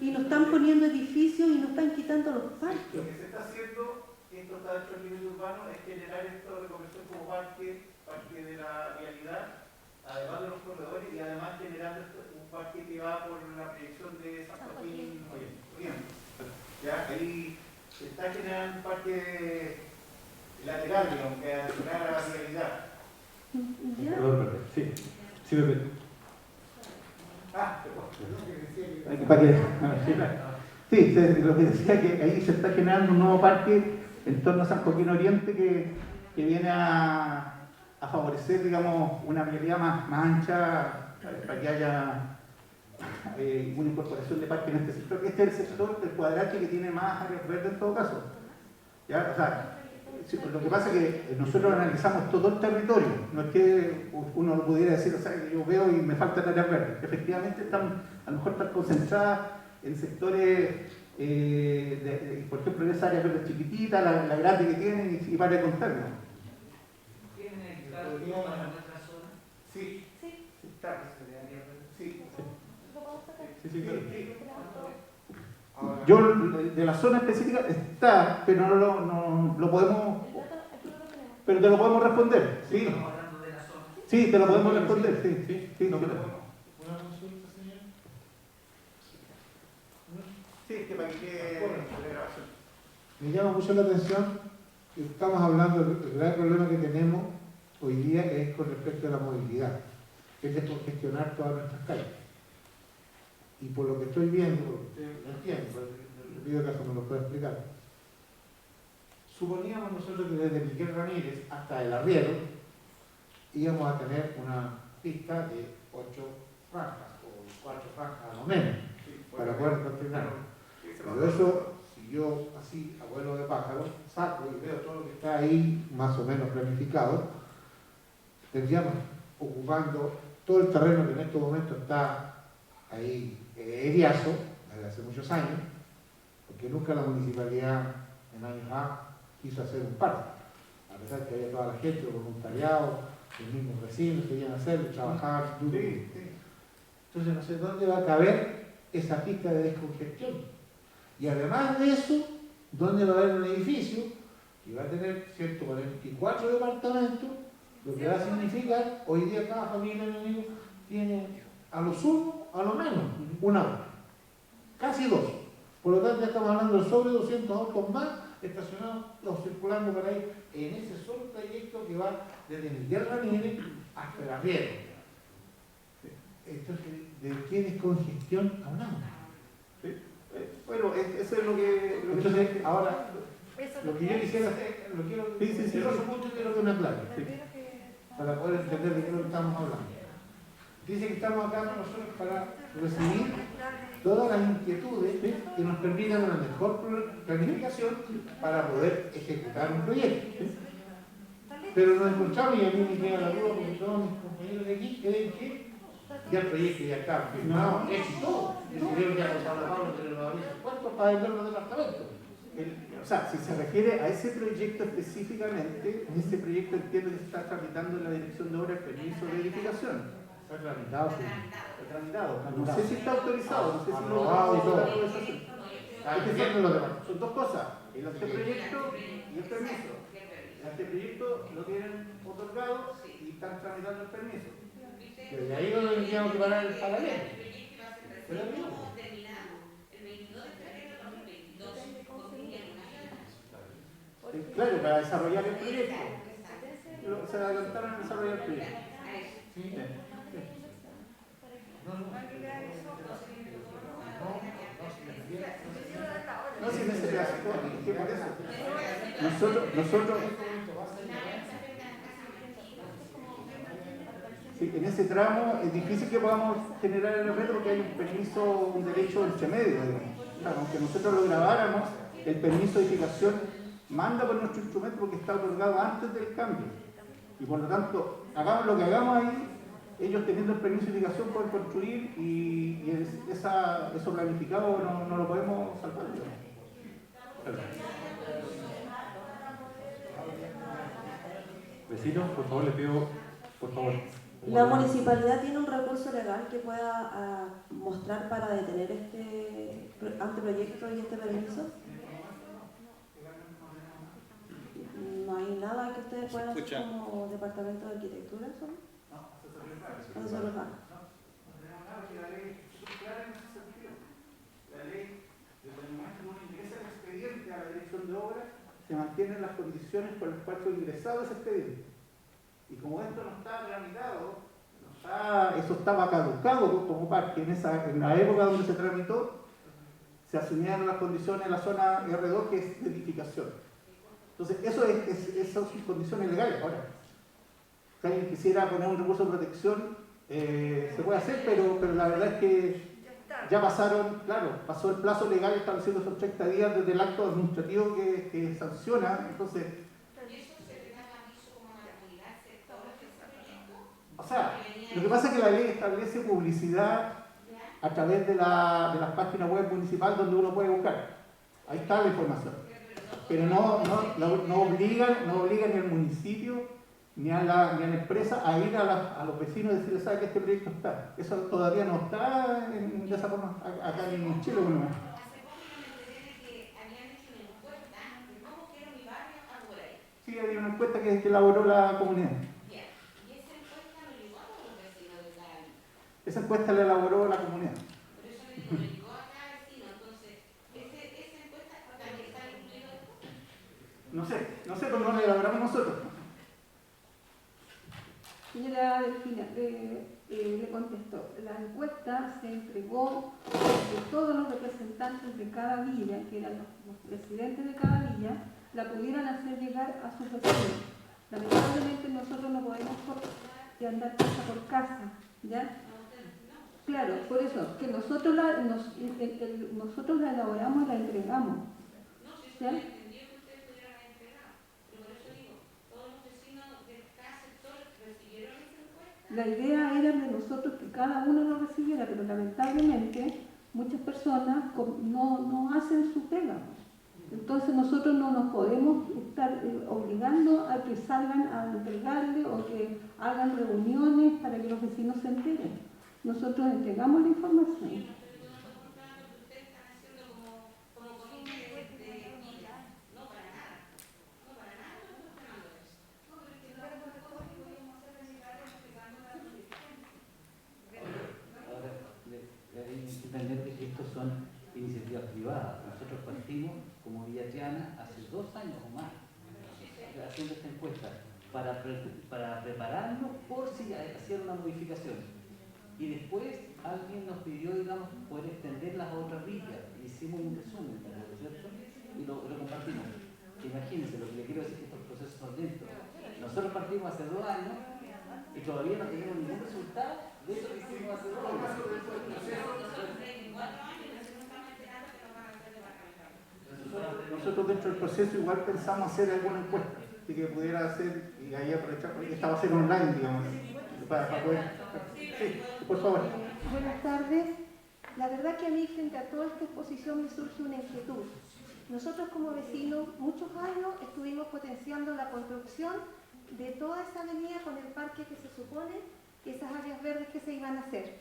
Y nos están poniendo edificios y nos están quitando los parques. Lo que se está haciendo, esto está dentro del nivel urbano, es generar esto de conversión como parque de la vialidad, además de los corredores, y además generando un parque que va por la proyección de San Joaquín Oriente. Ya ahí se está generando un parque lateral, digamos, que adicional a la vialidad. ¿Ya? sí, sí, Pepe. Sí, lo que decía que ahí se está generando un nuevo parque en torno a San Joaquín Oriente que viene a favorecer, digamos, una vialidad más ancha para que haya una incorporación de parque en este sector. Este es el sector del cuadrante que tiene más áreas verdes en todo caso. ¿Ya? O sea, lo que pasa es que nosotros analizamos todo el territorio, no es que uno lo pudiera decir, o sea, yo veo y me faltan áreas verdes. Efectivamente a lo mejor están concentradas en sectores, por ejemplo, en esa área verde chiquitita, la grande que tienen y para de contar, ¿no? ¿Tienen claro para nuestra zona? Sí, Sí. está. Sí. Yo, de la zona específica está, pero no lo podemos, pero te lo podemos responder, sí. Estamos hablando de la zona. Sí, te lo podemos responder, sí. No, Sí, pero- ¿Una consulta, señor? sí, es que para que quede la grabación. Me llama mucho la atención que estamos hablando del gran problema que tenemos hoy día es con respecto a la movilidad, que es descongestionar todas nuestras calles. Y por lo que estoy viendo, porque usted lo entiende, le pido que me lo pueda explicar. Suponíamos nosotros que desde Miguel Ramírez hasta el Arriero íbamos a tener una pista de 8 franjas o 4 franjas a lo menos para poder continuar. Pero eso, si yo así, abuelo de pájaro, saco y veo todo lo que está ahí más o menos planificado, tendríamos ocupando todo el terreno que en estos momentos está ahí eriazo, desde hace muchos años, porque nunca la municipalidad en años A quiso hacer un parque, a pesar que había toda la gente, los voluntariados, los mismos vecinos querían hacerlo, trabajar duro. Entonces no sé dónde va a caber esa pista de descongestión. Y además de eso, ¿dónde va a haber un edificio que va a tener 144 departamentos? Lo que va a significar, hoy día cada familia, mi amigo, tiene a lo sumo, a lo menos, un auto. Casi 2. Por lo tanto, ya estamos hablando de sobre 200 autos más estacionados o circulando por ahí en ese solo trayecto que va desde Miguel Ramírez hasta el Arriero. Entonces, ¿de qué descongestión hablamos? Bueno, eso es lo que Entonces, ahora, lo que yo quisiera hacer, lo quiero, Sí. el otro punto quiero que me aclare, para poder entender de qué lo estamos hablando. Dice que estamos acá nosotros para recibir todas las inquietudes que nos permitan una mejor planificación para poder ejecutar un proyecto. Pero nos encontramos, y a mí me queda la duda porque todos mis compañeros de aquí creen que Ya el proyecto ya está firmado, éxito. Yo ya con Pablo Pablo que lo había puesto para vender los departamentos. O sea, si se refiere a ese proyecto específicamente, ese proyecto entiendo que se está tramitando en la dirección de obra el permiso de edificación. Está tramitado, sí. Está tramitado. No sé si está autorizado, no sé si lo Aprobado y todo. la autorización. Está diciendo los departamentos. Son dos cosas, el anteproyecto y el permiso. El anteproyecto lo tienen otorgado y están tramitando el permiso. Desde ahí no tendríamos que parar el paralelo. Pero terminamos el 22 de febrero de 2022 con Miguel Unai. Claro, para desarrollar el proyecto. Se adelantaron a desarrollar el proyecto. Sí. Sí. No, si en ese caso, ¿qué por eso? Nosotros sí, en ese tramo es difícil que podamos generar el reto porque hay un permiso, un derecho entre medio, digamos. Claro, aunque nosotros lo grabáramos, el permiso de edificación manda por nuestro instrumento porque está otorgado antes del cambio. Y por lo tanto, hagamos lo que hagamos ahí, ellos teniendo el permiso de edificación pueden construir y eso planificado no lo podemos salvar. Vecinos, por favor, les pido, por favor. La municipalidad tiene un recurso legal que pueda mostrar para detener este anteproyecto y este permiso. No hay nada que ustedes puedan hacer como departamento de arquitectura, ¿solo? No, eso no va. La ley, desde el momento que uno ingresa el expediente a la dirección de obra, se mantienen las condiciones por las cuales fue ingresado ese expediente. Y como esto no está tramitado, eso estaba caducado como parque en la época donde se tramitó, se asumían las condiciones de la zona R2 que es de edificación. Entonces, esas son condiciones legales. Ahora, si alguien quisiera poner un recurso de protección, se puede hacer, pero la verdad es que ya pasó el plazo legal estableciendo esos 30 días desde el acto administrativo que sanciona, entonces... O sea, lo que pasa es que la ley establece publicidad a través de las páginas web municipal donde uno puede buscar. Ahí está la información. Pero no obligan ni al municipio ni a la empresa a ir a los vecinos y decirles, ¿sabe que este proyecto está? Eso todavía no está de esa forma acá en Chile. Bueno. Hace poco me enteré de que habían hecho una encuesta de cómo quiero mi barrio a por ahí. Sí, hay una encuesta que elaboró la comunidad. Bien, y esa encuesta lo llegó a todos los vecinos de cada villa. Esa encuesta la elaboró la comunidad. Por eso le digo, lo llegó a cada vecino. Entonces, esa encuesta también está incluida después. No sé, pero no la elaboramos nosotros. Señora Delfina, le contesto. La encuesta se entregó de todos los representantes de cada villa, que eran los presidentes de cada villa, la pudieran hacer llegar a sus vecinos. Lamentablemente nosotros no podemos andar casa por casa, ¿ya? Claro, por eso, que nosotros nosotros la elaboramos y la entregamos. No, si ¿Ya? eso me entendió que ustedes pudieran haber entregado. Pero por eso digo, todos los vecinos de cada sector recibieron esa encuesta. La idea era de nosotros que cada uno lo recibiera, pero lamentablemente muchas personas no hacen su pega. Entonces nosotros no nos podemos estar obligando a que salgan a entregarle o que hagan reuniones para que los vecinos se enteren. Nosotros entregamos la información. Entender que estos son iniciativas privadas. Nosotros partimos como Villa Triana hace 2 años o más haciendo esta encuesta para prepararnos por si hacían una modificación. Y después alguien nos pidió, digamos, poder extender las otras villas. Hicimos un resumen, ¿cierto? Y lo compartimos. Imagínense, lo que le quiero decir es que estos procesos son lentos. Nosotros partimos hace 2 años y todavía no tenemos ningún resultado de eso que hicimos hace 2 años. Nosotros dentro del proceso igual pensamos hacer alguna encuesta, así que pudiera hacer, y ahí aprovechar, porque esta va a ser online, digamos, para poder... Sí, por favor. Buenas tardes. La verdad que a mí, frente a toda esta exposición, me surge una inquietud. Nosotros como vecinos, muchos años estuvimos potenciando la construcción de toda esa avenida con el parque que se supone que esas áreas verdes que se iban a hacer.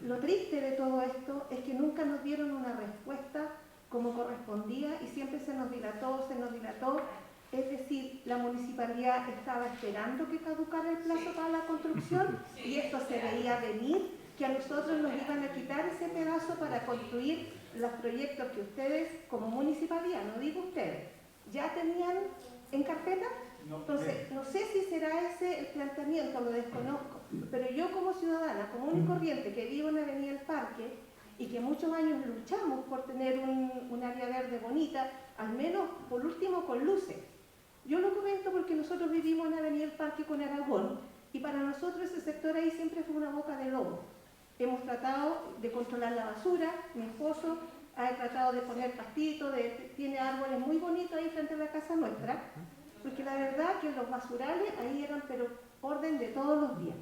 Lo triste de todo esto es que nunca nos dieron una respuesta como correspondía y siempre se nos dilató. Es decir, la municipalidad estaba esperando que caducara el plazo para la construcción y esto se veía venir, que a nosotros nos iban a quitar ese pedazo para construir los proyectos que ustedes, como municipalidad, no digo ustedes, ya tenían en carpeta. Entonces, no sé si será ese el planteamiento, lo desconozco, pero yo como ciudadana común y corriente que vivo en la Avenida del Parque y que muchos años luchamos por tener un área verde bonita, al menos por último con luces. Yo lo comento porque nosotros vivimos en la Avenida del Parque con Aragón y para nosotros ese sector ahí siempre fue una boca de lobo. Hemos tratado de controlar la basura, mi esposo ha tratado de poner pastitos, tiene árboles muy bonitos ahí frente a la casa nuestra, porque la verdad que los basurales ahí eran pero orden de todos los días.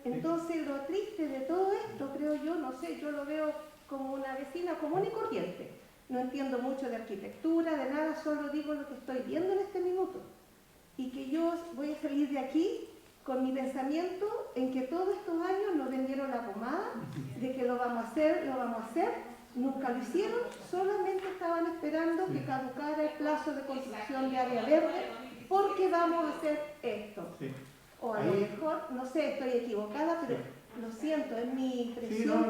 Entonces lo triste de todo esto, creo yo, no sé, yo lo veo como una vecina común y corriente. No entiendo mucho de arquitectura, de nada, solo digo lo que estoy viendo en este minuto. Y que yo voy a salir de aquí con mi pensamiento en que todos estos años nos vendieron la pomada, de que lo vamos a hacer, nunca lo hicieron, solamente estaban esperando que caducara el plazo de construcción de área verde, porque vamos a hacer esto. Sí. O a lo mejor, no sé, estoy equivocada, pero lo siento, es mi impresión.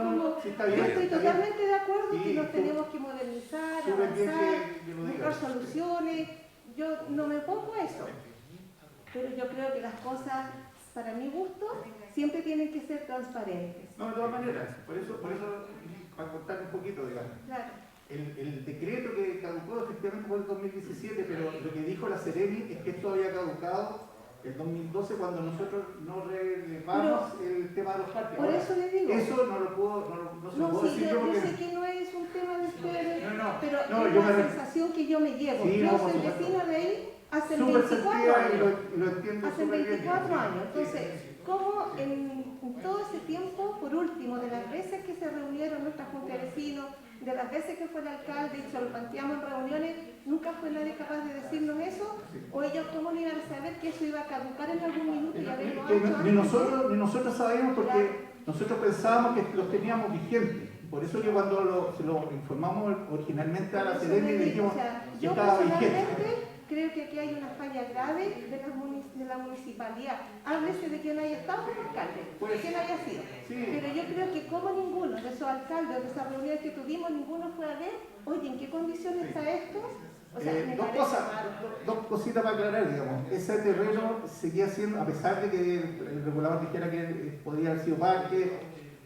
Está bien, yo estoy está totalmente bien. de acuerdo Sí, que nos tenemos que modernizar, súper bien avanzar, que lo buscar digas. soluciones. Yo no me opongo a eso, pero yo creo que las cosas, para mi gusto, siempre tienen que ser transparentes. No, de todas maneras, por eso para contar un poquito, digamos. Claro. El decreto que caducó efectivamente fue el 2017, pero lo que dijo la Seremi es que esto había caducado el 2012 cuando nosotros no relevamos el tema de los parques. Por Ahora, eso le digo. eso no lo puedo, no se lo puedo Sí, decir yo yo porque... sé que no es un tema de ustedes, pero no, es yo la me sensación que yo me llevo. Sí, yo no, por soy supuesto. vecina de ahí hace súper 24 sentida años. y lo entiendo Hace súper bien. 24 años. Sí, Entonces, sí, sí. ¿cómo en todo ese tiempo, por último, de las veces que se reunieron nuestra junta de vecinos, de las veces que fue el alcalde y se lo planteamos en reuniones, nunca fue nadie capaz de decirnos eso? ¿O ellos cómo no iban a saber que eso iba a caducar en algún minuto y haberlo Que hecho ni antes? nosotros sabíamos porque nosotros pensábamos que los teníamos vigentes. Por eso que cuando se lo informamos originalmente a la Por eso Seremi le le digo, dijimos que yo estaba vigente. personalmente creo que aquí hay una falla grave de la municipalidad. Háblese de quién haya estado como alcalde, de quién haya sido. Sí. Pero yo creo que como ninguno de esos alcaldes o de esas reuniones que tuvimos, ninguno fue a ver, oye, ¿en qué condiciones está esto? O sea, me parece raro. Dos cositas para aclarar, digamos. Ese terreno seguía siendo, a pesar de que el regulador dijera que podía haber sido parque,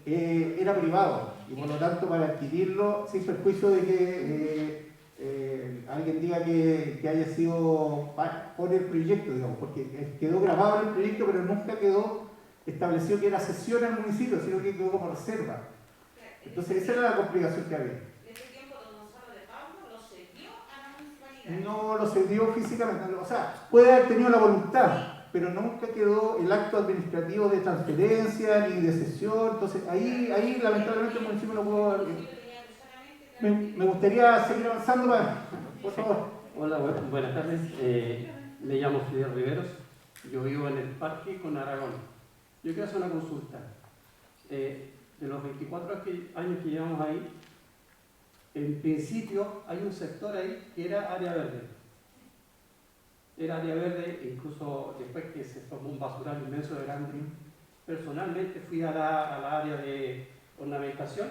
era privado. Y por lo tanto, para adquirirlo, sin perjuicio de que alguien diga que haya sido por el proyecto, digamos, porque quedó grabado en el proyecto, pero nunca quedó establecido que era cesión al municipio, sino que quedó como reserva. Entonces, esa era la complicación que había. En ese tiempo, don Gonzalo de Pablo lo cedió a la municipalidad. No lo cedió físicamente, o sea, puede haber tenido la voluntad, pero nunca quedó el acto administrativo de transferencia ni de cesión. Entonces, ahí lamentablemente el municipio no pudo. Me gustaría seguir avanzando, por favor. Hola, buenas tardes. Me llamo Fidel Riveros. Yo vivo en el parque con Aragón. Yo quiero hacer una consulta. De los 24 años que llevamos ahí, en principio hay un sector ahí que era área verde. Era área verde, incluso después que se formó un basural inmenso de grande. Personalmente fui a la área de ornamentación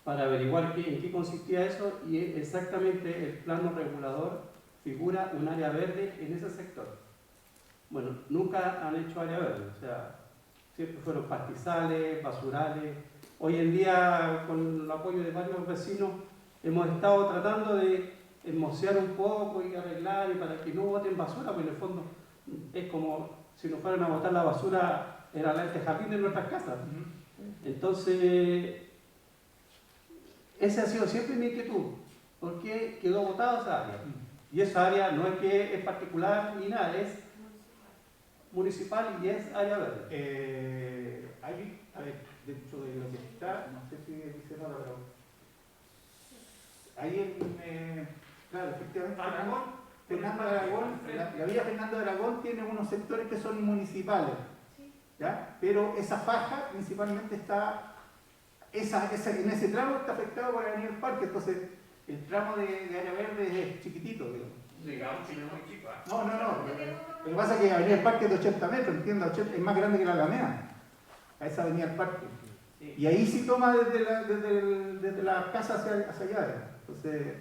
para averiguar en qué consistía eso, y exactamente el plano regulador figura un área verde en ese sector. Bueno, nunca han hecho área verde, o sea, siempre fueron pastizales, basurales. Hoy en día, con el apoyo de varios vecinos, hemos estado tratando de hermosear un poco y arreglar, y para que no boten basura, porque en el fondo es como si nos fueran a botar la basura en el jardín de nuestras casas. Entonces, esa ha sido siempre mi inquietud, porque quedó botada esa área. Y esa área no es que es particular ni nada, es municipal y es área verde. Hay, a ver, dentro de lo que está, no sé si dice nada, pero ahí claro, efectivamente, Fernando de Aragón, la vía Fernando de Aragón tiene unos sectores que son municipales, ¿ya? Pero esa faja principalmente está, en ese tramo está afectado por la Avenida del Parque, entonces el tramo de área verde es chiquitito, digamos. No. Lo que pasa es que la Avenida del Parque es de 80 metros, entiendo, es más grande que la Alameda, a esa Avenida del Parque. Y ahí sí toma desde la casa hacia allá. Entonces,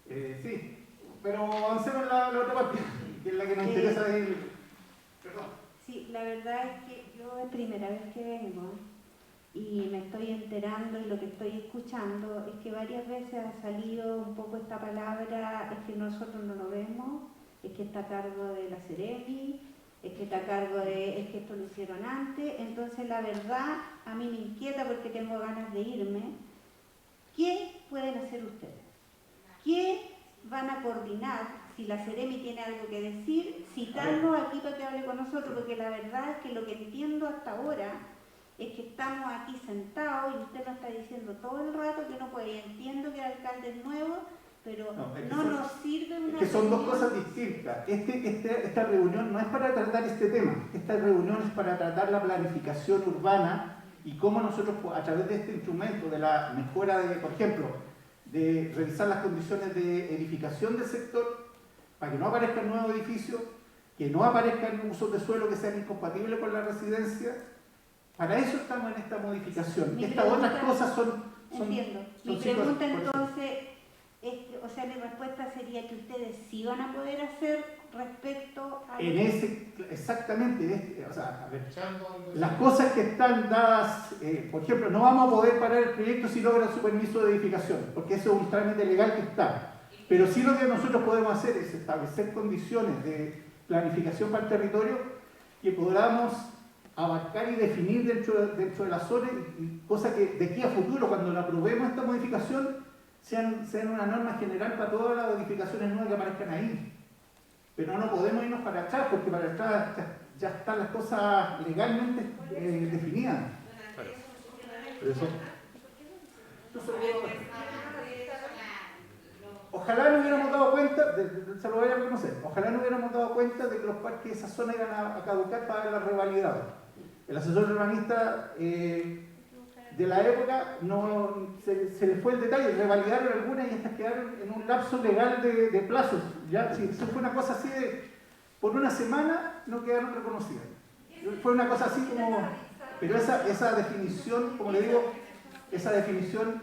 sí. Pero avancemos en la otra parte, que es la que nos interesa ir. Perdón. Sí, la verdad es que yo es primera vez que vengo y me estoy enterando y lo que estoy escuchando es que varias veces ha salido un poco esta palabra, es que nosotros no lo vemos, es que está a cargo de la Ceremi, es que está a cargo es que esto lo hicieron antes. Entonces la verdad a mí me inquieta porque tengo ganas de irme. ¿Qué pueden hacer ustedes? ¿Qué van a coordinar? Si la Ceremi tiene algo que decir, citarlo aquí para que hable con nosotros, porque la verdad es que lo que entiendo hasta ahora es que estamos aquí sentados y usted nos está diciendo todo el rato que no puede. Y entiendo que el alcalde es nuevo, pero no nos sirve una... Es que son dos cosas distintas. Esta reunión no es para tratar este tema, esta reunión es para tratar la planificación urbana y cómo nosotros, a través de este instrumento, de la mejora de, por ejemplo, de revisar las condiciones de edificación del sector, para que no aparezcan nuevos edificios, que no aparezcan usos de suelo que sean incompatibles con la residencia. Para eso estamos en esta modificación. Estas otras cosas son... Entiendo. Mi pregunta entonces, o sea, mi respuesta sería que ustedes sí van a poder hacer respecto a... Exactamente, o sea, a ver, las cosas que están dadas, por ejemplo, no vamos a poder parar el proyecto si logra su permiso de edificación, porque eso es un trámite legal que está. Pero sí lo que nosotros podemos hacer es establecer condiciones de planificación para el territorio que podamos abarcar y definir dentro de la zona, y cosa que de aquí a futuro, cuando la aprobemos esta modificación, sean una norma general para todas las edificaciones nuevas que aparezcan ahí. Pero no podemos irnos para atrás, porque para atrás ya están las cosas legalmente definidas. Claro. Pero eso... Ojalá no hubiéramos dado cuenta, se lo voy a reconocer, ojalá no hubiéramos dado cuenta de que los parques de esa zona iban a caducar para haberla revalidado. El asesor urbanista de la época se le fue el detalle, revalidaron algunas y estas quedaron en un lapso legal de plazos. ¿Ya? Si eso fue una cosa así por una semana no quedaron reconocidas. Fue una cosa así como... Pero esa definición, como le digo, esa definición...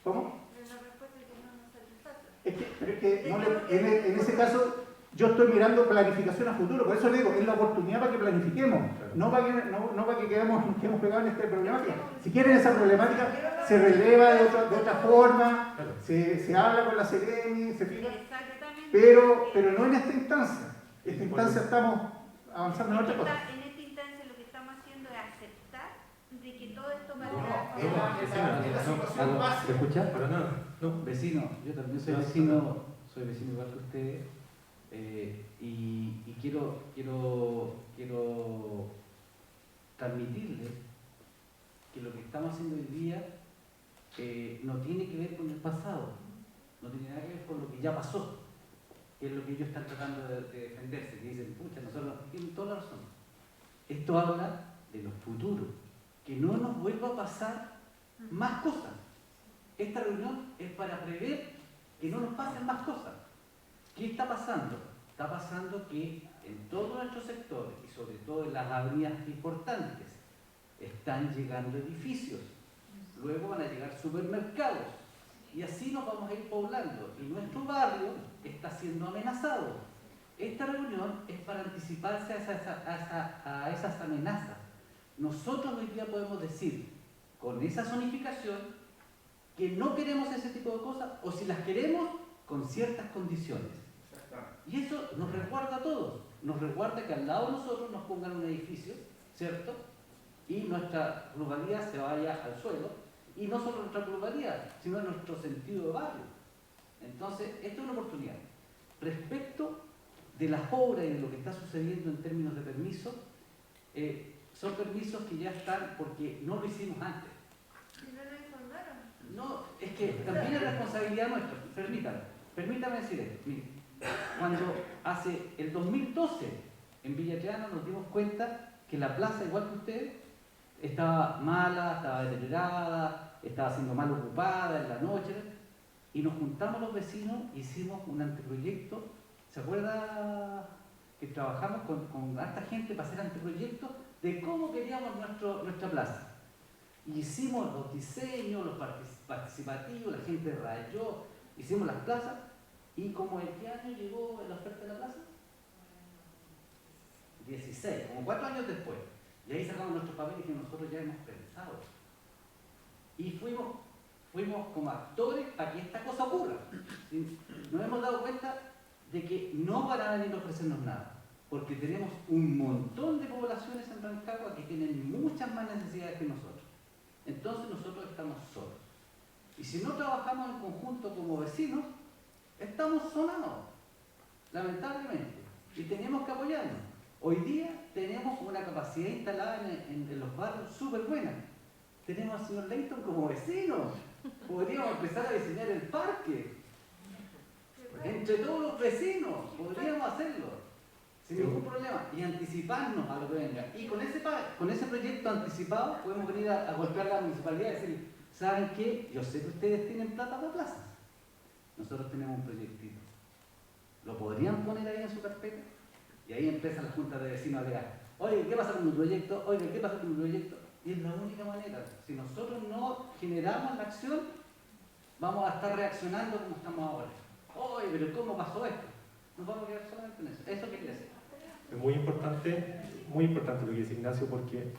¿Cómo? Es que en ese caso yo estoy mirando planificación a futuro, por eso le digo, es la oportunidad para que planifiquemos, no para que nos quedemos pegados en esta problemática. Si quieren esa problemática, se releva de otra forma, se habla con la Ceremi, se fija, pero no en esta instancia. En esta instancia estamos avanzando en otra cosa. En esta instancia lo que estamos haciendo es aceptar de que todo esto va a... ¿Se escucha? Pero no. Vecino, yo también soy vecino igual que ustedes, y quiero transmitirle que lo que estamos haciendo hoy día no tiene que ver con el pasado, no tiene nada que ver con lo que ya pasó, que es lo que ellos están tratando de defenderse, que dicen, pucha, nosotros tienen toda la razón. Esto habla de los futuros, que no nos vuelva a pasar más cosas. Esta reunión es para prever que no nos pasen más cosas. ¿Qué está pasando? Está pasando que en todos nuestros sectores y sobre todo en las avenidas importantes están llegando edificios, luego van a llegar supermercados y así nos vamos a ir poblando y nuestro barrio está siendo amenazado. Esta reunión es para anticiparse a esas amenazas. Nosotros hoy día podemos decir, con esa zonificación, que no queremos ese tipo de cosas, o si las queremos, con ciertas condiciones. Y eso nos resguarda a todos. Nos resguarda que al lado de nosotros nos pongan un edificio, ¿cierto? Y nuestra plusvalía se vaya al suelo. Y no solo nuestra plusvalía, sino nuestro sentido de barrio. Entonces, esta es una oportunidad. Respecto de las obras y de lo que está sucediendo en términos de permisos, son permisos que ya están porque no lo hicimos antes. ¿Y no nos informaron? No, es que también es responsabilidad nuestra. Permítame decir esto. Mire, cuando hace el 2012 en Villa Triana nos dimos cuenta que la plaza, igual que ustedes, estaba mala, estaba deteriorada, estaba siendo mal ocupada en la noche, y nos juntamos los vecinos, hicimos un anteproyecto. ¿Se acuerda que trabajamos con harta gente para hacer anteproyectos de cómo queríamos nuestra plaza? Y hicimos los diseños, los participativos, la gente rayó, hicimos las plazas. ¿Y como en qué año llegó la oferta de la plaza? 16, como 4 años después. Y ahí sacamos nuestros papeles que nosotros ya hemos pensado. Y fuimos como actores para que esta cosa ocurra. ¿Sí? Nos hemos dado cuenta de que no van a venir a ofrecernos nada, porque tenemos un montón de poblaciones en Rancagua que tienen muchas más necesidades que nosotros. Entonces nosotros estamos solos. Y si no trabajamos en conjunto como vecinos, estamos sonados, lamentablemente, y tenemos que apoyarnos. Hoy día tenemos una capacidad instalada en los barrios súper buena. Tenemos al señor Leighton como vecino. Podríamos empezar a diseñar el parque. Entre todos los vecinos, podríamos hacerlo. Sin ningún problema. Y anticiparnos a lo que venga. Y con ese proyecto anticipado podemos venir a golpear a la municipalidad y decir, ¿saben qué? Yo sé que ustedes tienen plata para plazas. Nosotros tenemos un proyectito. ¿Lo podrían poner ahí en su carpeta? Y ahí empiezan las juntas de vecinos a alegar. Oye, ¿qué pasa con mi proyecto? Oye, ¿qué pasa con mi proyecto? Y es la única manera. Si nosotros no generamos la acción, vamos a estar reaccionando como estamos ahora. Oye, pero ¿cómo pasó esto? Nos vamos a quedar solamente en eso. Eso quería decir. Es muy importante lo que dice Ignacio, porque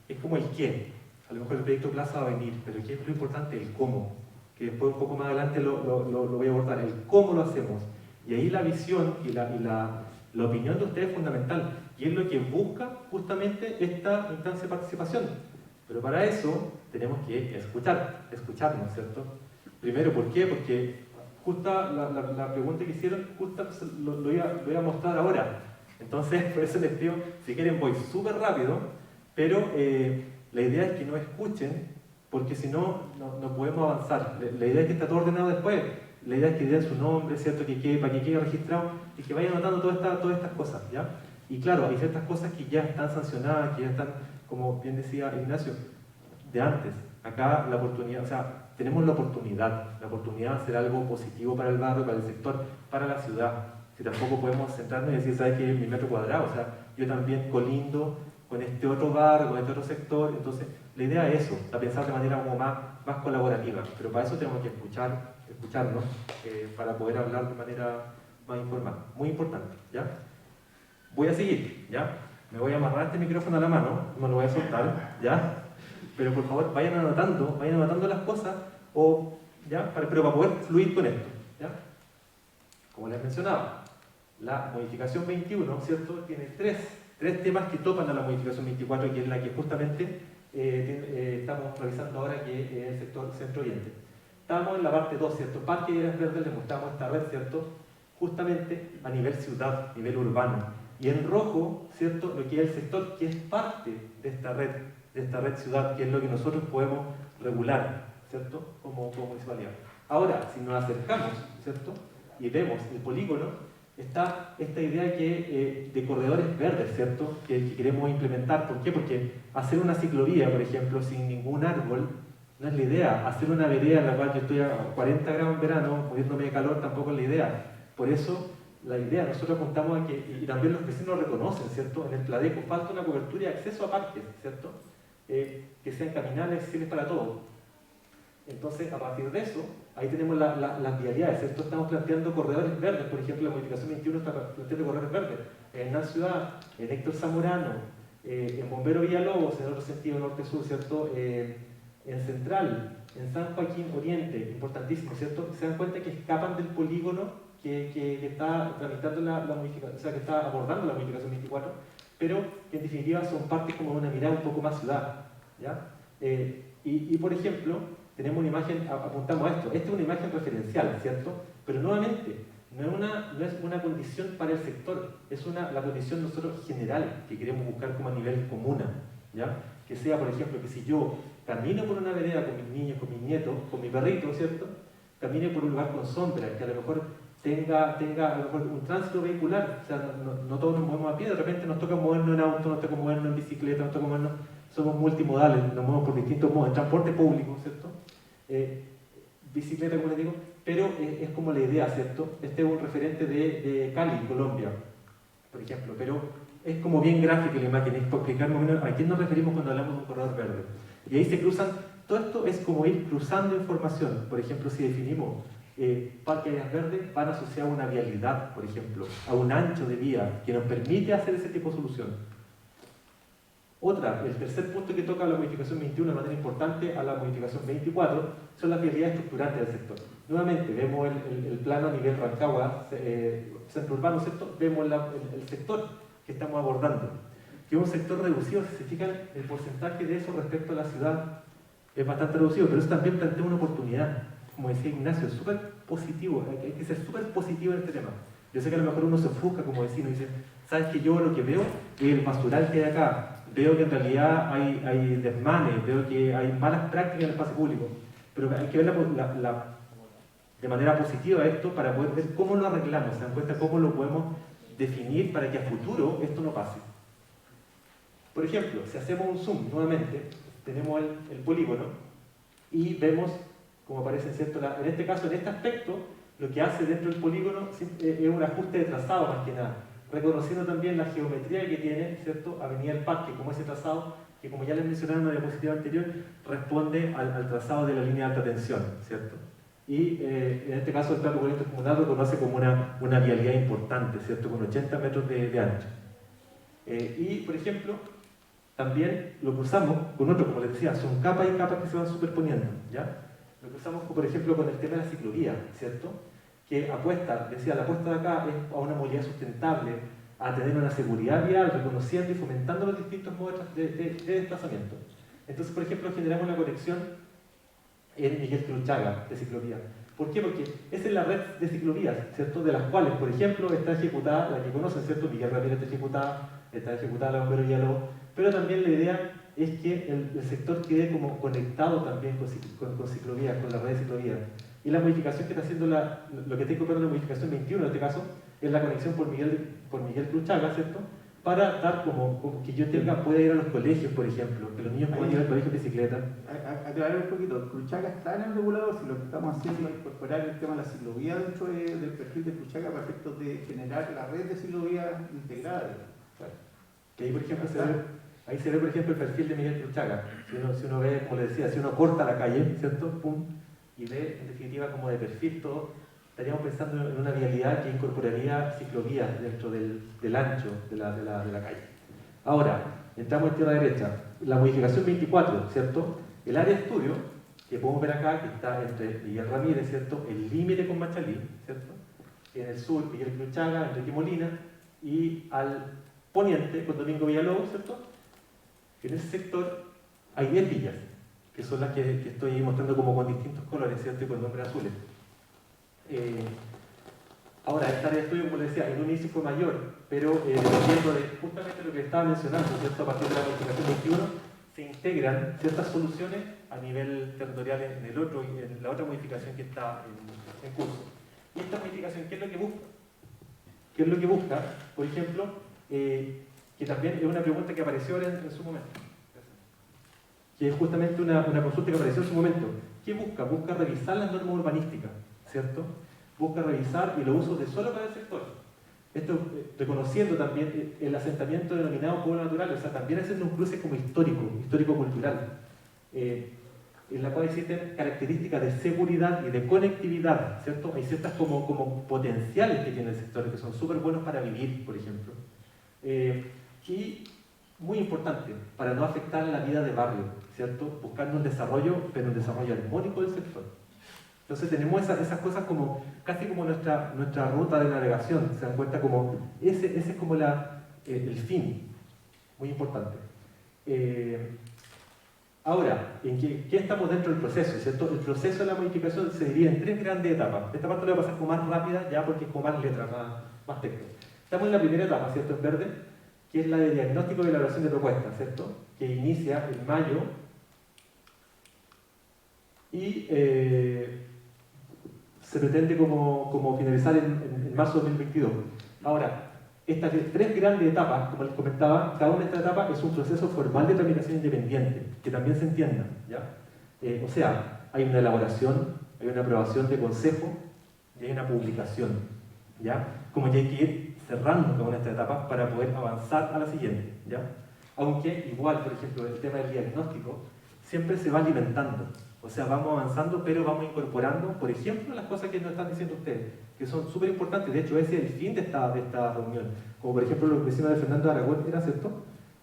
es como el qué. A lo mejor el proyecto Plaza va a venir, pero ¿qué es lo importante? El cómo. Que después un poco más adelante lo voy a abordar. El cómo lo hacemos. Y ahí la visión y la opinión de ustedes es fundamental. Y es lo que busca justamente esta instancia de participación. Pero para eso tenemos que escucharnos, ¿cierto? Primero, ¿por qué? Porque justo la pregunta que hicieron, justo lo voy a mostrar ahora. Entonces, por eso les pido, si quieren voy súper rápido, pero la idea es que no escuchen, porque si no, no podemos avanzar. La idea es que está todo ordenado después. La idea es que den su nombre, ¿cierto? Para que quede registrado y que vayan anotando todas estas cosas, ¿ya? Y claro, hay ciertas cosas que ya están sancionadas, que ya están, como bien decía Ignacio, de antes. Acá la oportunidad, o sea, tenemos la oportunidad de hacer algo positivo para el barrio, para el sector, para la ciudad. Si tampoco podemos centrarnos y decir, ¿sabes qué es mi metro cuadrado? O sea, yo también colindo con este otro barrio, con este otro sector. Entonces, la idea es eso, a pensar de manera como más colaborativa. Pero para eso tenemos que escucharnos para poder hablar de manera más informal. Muy importante, ¿ya? Voy a seguir, ¿ya? Me voy a amarrar este micrófono a la mano, no lo voy a soltar, ¿ya? Pero por favor, vayan anotando las cosas, ¿ya? Pero para poder fluir con esto, ¿ya? Como les mencionaba, la modificación 21, ¿cierto? Tiene tres temas que topan a la modificación 24, que es la que justamente estamos revisando ahora, que es el sector centro-oriente. Estamos en la parte 2, ¿cierto? Parque y áreas verdes, les mostramos esta red, ¿cierto? Justamente a nivel ciudad, a nivel urbano. Y en rojo, ¿cierto? Lo que es el sector que es parte de esta red ciudad, que es lo que nosotros podemos regular, ¿cierto? Como municipalidad. Ahora, si nos acercamos, ¿cierto? Y vemos el polígono, está esta idea de corredores verdes, ¿cierto? Que queremos implementar. ¿Por qué? Porque hacer una ciclovía, por ejemplo, sin ningún árbol, no es la idea. Hacer una vereda en la cual yo estoy a 40 grados en verano, muriéndome de calor, tampoco es la idea. Por eso, la idea, nosotros apuntamos a que, y también los vecinos lo reconocen, ¿cierto? En el Pladeco falta una cobertura y acceso a parques, ¿cierto? Que sean caminables, accesibles para todos. Entonces, a partir de eso, ahí tenemos las vialidades, ¿cierto? Estamos planteando corredores verdes, por ejemplo, la modificación 21 está planteando corredores verdes. En la ciudad, en Héctor Zamorano, en Bombero Villalobos, en otro sentido norte-sur, ¿cierto? En Central, en San Joaquín Oriente, importantísimo, ¿cierto? Se dan cuenta que escapan del polígono que está tramitando la modificación, o sea, que está abordando la modificación 24, pero que en definitiva son partes como de una mirada un poco más ciudad, ¿ya? Y por ejemplo, tenemos una imagen, apuntamos a esto, esta es una imagen referencial, ¿cierto? Pero nuevamente, no es una condición para el sector, es la condición nosotros general que queremos buscar como a nivel comuna, ¿ya? Que sea, por ejemplo, que si yo camino por una vereda con mis niños, con mis nietos, con mi perrito, ¿cierto? Camine por un lugar con sombra, que a lo mejor tenga a lo mejor un tránsito vehicular, o sea, no todos nos movemos a pie, de repente nos toca movernos en auto, nos toca movernos en bicicleta, nos toca movernos, somos multimodales, nos movemos por distintos modos, en transporte público, ¿cierto? Bicicleta, como les digo, pero es como la idea, ¿cierto? Este es un referente de Cali, Colombia, por ejemplo, pero es como bien gráfica la imagen, es para explicar más o menos a quién nos referimos cuando hablamos de un corredor verde. Y ahí se cruzan, todo esto es como ir cruzando información. Por ejemplo, si definimos parque de áreas verdes, van asociado a una vialidad, por ejemplo, a un ancho de vía que nos permite hacer ese tipo de solución. El tercer punto que toca la modificación 21 de manera importante a la modificación 24 son las vialidades estructurantes del sector. Nuevamente, vemos el plano a nivel Rancagua, centro urbano, ¿cierto? Vemos el sector que estamos abordando, que es un sector reducido. Si se fijan, el porcentaje de eso respecto a la ciudad es bastante reducido, pero eso también plantea una oportunidad. Como decía Ignacio, es súper positivo, hay que ser súper positivo en este tema. Yo sé que a lo mejor uno se ofusca como vecino y dice, ¿sabes que yo lo que veo es el basural que hay acá? Veo que en realidad hay desmanes, veo que hay malas prácticas en el espacio público, pero hay que ver de manera positiva esto para poder ver cómo lo arreglamos, se dan cuenta cómo lo podemos definir para que a futuro esto no pase. Por ejemplo, si hacemos un zoom nuevamente, tenemos el polígono y vemos como aparece, ¿cierto? En este caso, en este aspecto, lo que hace dentro del polígono es un ajuste de trazado más que nada, reconociendo también la geometría que tiene, ¿cierto? Avenida del Parque, como ese trazado, que como ya les mencioné en una diapositiva anterior, responde al trazado de la línea de alta tensión, ¿cierto? Y en este caso el plano urbanístico comunal lo conoce como una vialidad importante, ¿cierto? Con 80 metros de ancho. Y, por ejemplo, también lo cruzamos con otro, como les decía, son capas y capas que se van superponiendo, ¿ya? Lo cruzamos, por ejemplo, con el tema de la ciclovía, ¿cierto? Que apuesta, decía, la apuesta de acá es a una movilidad sustentable, a tener una seguridad vial, reconociendo y fomentando los distintos modos de desplazamiento. Entonces, por ejemplo, generamos una conexión en Miguel Cruchaga de ciclovía. ¿Por qué? Porque esa es la red de ciclovías, ¿cierto? De las cuales, por ejemplo, está ejecutada, la que conocen, ¿cierto? Miguel Ramírez está ejecutada la Bombero Villalobos, pero también la idea es que el sector quede como conectado también con ciclovías, con la red de ciclovías. Y la modificación que está haciendo, lo que está incorporando la modificación 21 en este caso, es la conexión por Miguel Cruchaga, ¿cierto? Para dar como que yo pueda ir a los colegios, por ejemplo, que los niños puedan ir al colegio en bicicleta. Aclarar un poquito, Cruchaga está en el regulador, si lo que estamos haciendo es incorporar el tema de la ciclovía dentro del perfil de Cruchaga para efectos de generar la red de ciclovías integrada. Claro. Que ahí, por ejemplo, se ve, por ejemplo, el perfil de Miguel Cruchaga. Si uno ve, como le decía, si uno corta la calle, ¿cierto? Pum, y ve, en definitiva, como de perfil todo, estaríamos pensando en una vialidad que incorporaría ciclovías dentro del ancho de la calle. Ahora, entramos en tierra derecha. La modificación 24, ¿cierto? El área de estudio, que podemos ver acá, que está entre Miguel Ramírez, ¿cierto? El límite con Machalí, ¿cierto? En el sur, Miguel Cruchaga, Enrique Molina, y al poniente, con Domingo Villalobos, ¿cierto? En ese sector hay 10 villas, que son las que estoy mostrando como con distintos colores, ¿cierto? Y con nombres azules. Ahora, esta área de estudio, como les decía, en un inicio fue mayor, pero dependiendo de justamente lo que estaba mencionando, ¿cierto? A partir de la modificación 21, se integran ciertas soluciones a nivel territorial en la otra modificación que está en curso. ¿Y esta modificación qué es lo que busca? ¿Qué es lo que busca? Por ejemplo, que también es una pregunta que apareció en su momento, que es justamente una consulta que apareció en su momento. ¿Qué busca? Busca revisar las normas urbanísticas, ¿cierto? Busca revisar y los usos de suelo para el sector. Esto reconociendo también el asentamiento denominado pueblo natural, o sea, también haciendo un cruce como histórico-cultural, en la cual existen características de seguridad y de conectividad, ¿cierto? Hay ciertas como potenciales que tiene el sector, que son súper buenos para vivir, por ejemplo. Y muy importante, para no afectar la vida de barrio, ¿cierto? Buscando un desarrollo, pero un desarrollo armónico del sector. Entonces tenemos esas cosas como casi como nuestra ruta de navegación, se dan cuenta como ese es como el fin, muy importante. Ahora, ¿qué estamos dentro del proceso? ¿Cierto? El proceso de la modificación se divide en 3 grandes etapas. Esta parte la voy a pasar como más rápida, ya porque es como más letras, más texto. Estamos en la primera etapa, ¿cierto? En verde, que es la de diagnóstico y elaboración de propuestas, ¿cierto? Que inicia en mayo y se pretende como finalizar en marzo de 2022. Ahora, estas 3 grandes etapas, como les comentaba, cada una de estas etapas es un proceso formal de tramitación independiente, que también se entienda, ¿ya? O sea, hay una elaboración, hay una aprobación de consejo y hay una publicación, ¿ya? Como que hay que ir cerrando cada una de estas etapas para poder avanzar a la siguiente, ¿ya? Aunque igual, por ejemplo, el tema del diagnóstico siempre se va alimentando. O sea, vamos avanzando, pero vamos incorporando, por ejemplo, las cosas que nos están diciendo ustedes, que son súper importantes. De hecho, ese es el fin de esta reunión. Como por ejemplo los vecinos de Fernando de Aragón, ¿era cierto?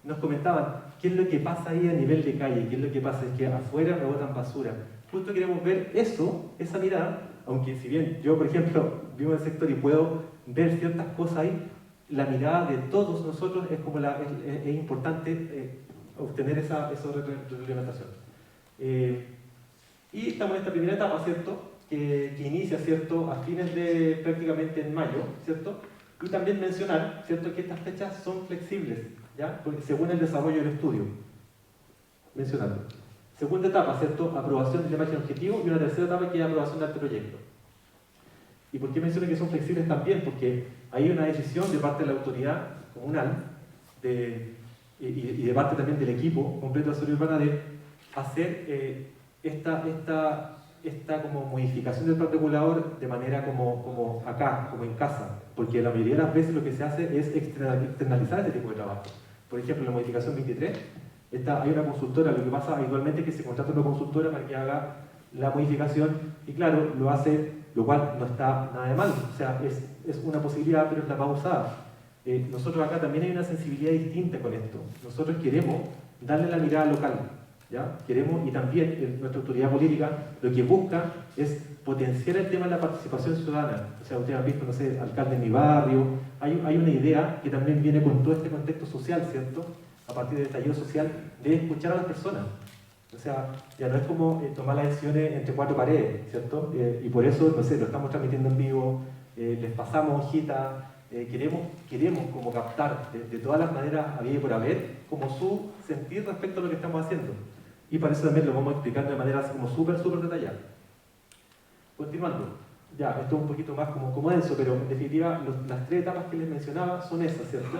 Nos comentaban qué es lo que pasa ahí a nivel de calle, qué es lo que pasa, es que afuera rebotan basura. Justo queremos ver eso, esa mirada, aunque si bien yo, por ejemplo, vivo en el sector y puedo ver ciertas cosas ahí, la mirada de todos nosotros es como es importante obtener esa retroalimentación. Y estamos en esta primera etapa, ¿cierto? Que inicia, ¿cierto? A fines de prácticamente en mayo, ¿cierto? Y también mencionar, ¿cierto? Que estas fechas son flexibles, ¿ya? Porque según el desarrollo del estudio. Mencionarlo. Segunda etapa, ¿cierto? Aprobación de la imagen objetivo y una tercera etapa que es aprobación de anteproyecto. ¿Y por qué menciono que son flexibles también? Porque hay una decisión de parte de la autoridad comunal y de parte también del equipo completo de Asesoría Urbana de hacer esta como modificación del plan regulador de manera como acá, como en casa, porque la mayoría de las veces lo que se hace es externalizar este tipo de trabajo. Por ejemplo, en la modificación 23 hay una consultora, lo que pasa habitualmente es que se contrata una consultora para que haga la modificación y claro, lo hace, lo cual no está nada de mal, o sea, es una posibilidad, pero es la pausada. Nosotros acá también hay una sensibilidad distinta con esto. Nosotros queremos darle la mirada local, ¿ya? Queremos, y también nuestra autoridad política lo que busca es potenciar el tema de la participación ciudadana. O sea, ustedes han visto, no sé, alcalde en mi barrio, hay una idea que también viene con todo este contexto social, ¿cierto? A partir del estallido social, de escuchar a las personas. O sea, ya no es como tomar las decisiones entre 4 paredes, ¿cierto? Y por eso, no sé, lo estamos transmitiendo en vivo, les pasamos hojitas, queremos como captar de todas las maneras había y por haber, como su sentir respecto a lo que estamos haciendo. Y para eso también lo vamos explicando de manera así como súper detallada. Continuando, ya, esto es un poquito más como denso, pero en definitiva las 3 etapas que les mencionaba son esas, ¿cierto?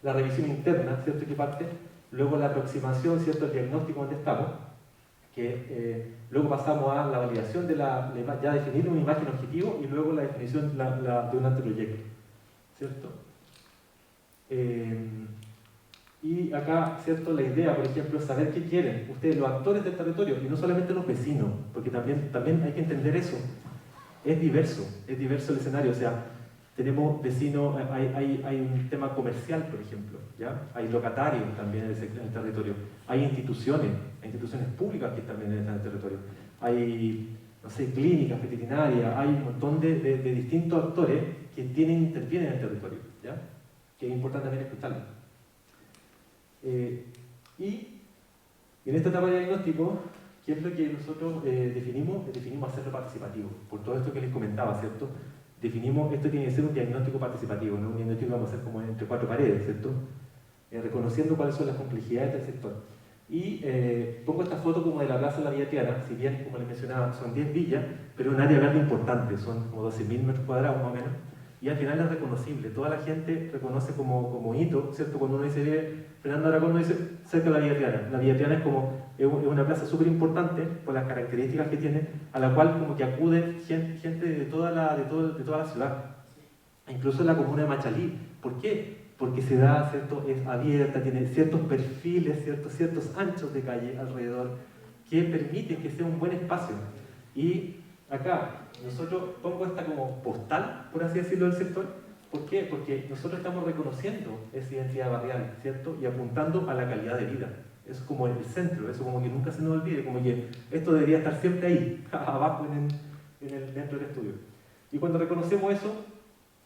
La revisión interna, ¿cierto? Que parte, luego la aproximación, ¿cierto? El diagnóstico donde estamos, que luego pasamos a la validación de ya definir una imagen objetivo y luego la definición de un anteproyecto, ¿cierto? Y acá, ¿cierto? La idea, por ejemplo, es saber qué quieren ustedes, los actores del territorio, y no solamente los vecinos, porque también hay que entender eso. Es diverso el escenario, o sea, tenemos vecinos, hay un tema comercial, por ejemplo, ¿ya? Hay locatarios también en el territorio, hay instituciones públicas que también en el territorio, hay, no sé, clínicas veterinarias, hay un montón de distintos actores que intervienen en el territorio, ¿ya? Que es importante también escucharlo. Y en esta etapa de diagnóstico, ¿qué es lo que nosotros definimos? Definimos hacerlo participativo, por todo esto que les comentaba, ¿cierto? Definimos, esto tiene que ser un diagnóstico participativo, no un diagnóstico que vamos a hacer como entre 4 paredes, ¿cierto? Reconociendo cuáles son las complejidades del sector. Y pongo esta foto como de la Plaza de la Villa Triana, si bien, como les mencionaba, son 10 villas, pero un área verde importante, son como 12.000 metros cuadrados más o menos, y al final es reconocible, toda la gente reconoce como hito, ¿cierto? Cuando uno dice Fernando Aragón, uno dice cerca de la Villa Triana. La Villa Triana es una plaza súper importante por las características que tiene, a la cual como que acude gente de toda la ciudad, incluso la comuna de Machalí. ¿Por qué? Porque se da, ¿cierto? Es abierta, tiene ciertos perfiles, ciertos anchos de calle alrededor que permiten que sea un buen espacio. Y acá, nosotros pongo esta como postal, por así decirlo, del sector. ¿Por qué? Porque nosotros estamos reconociendo esa identidad barrial, ¿cierto? Y apuntando a la calidad de vida. Eso es como el centro, eso como que nunca se nos olvide, como que esto debería estar siempre ahí, abajo dentro del estudio. Y cuando reconocemos eso,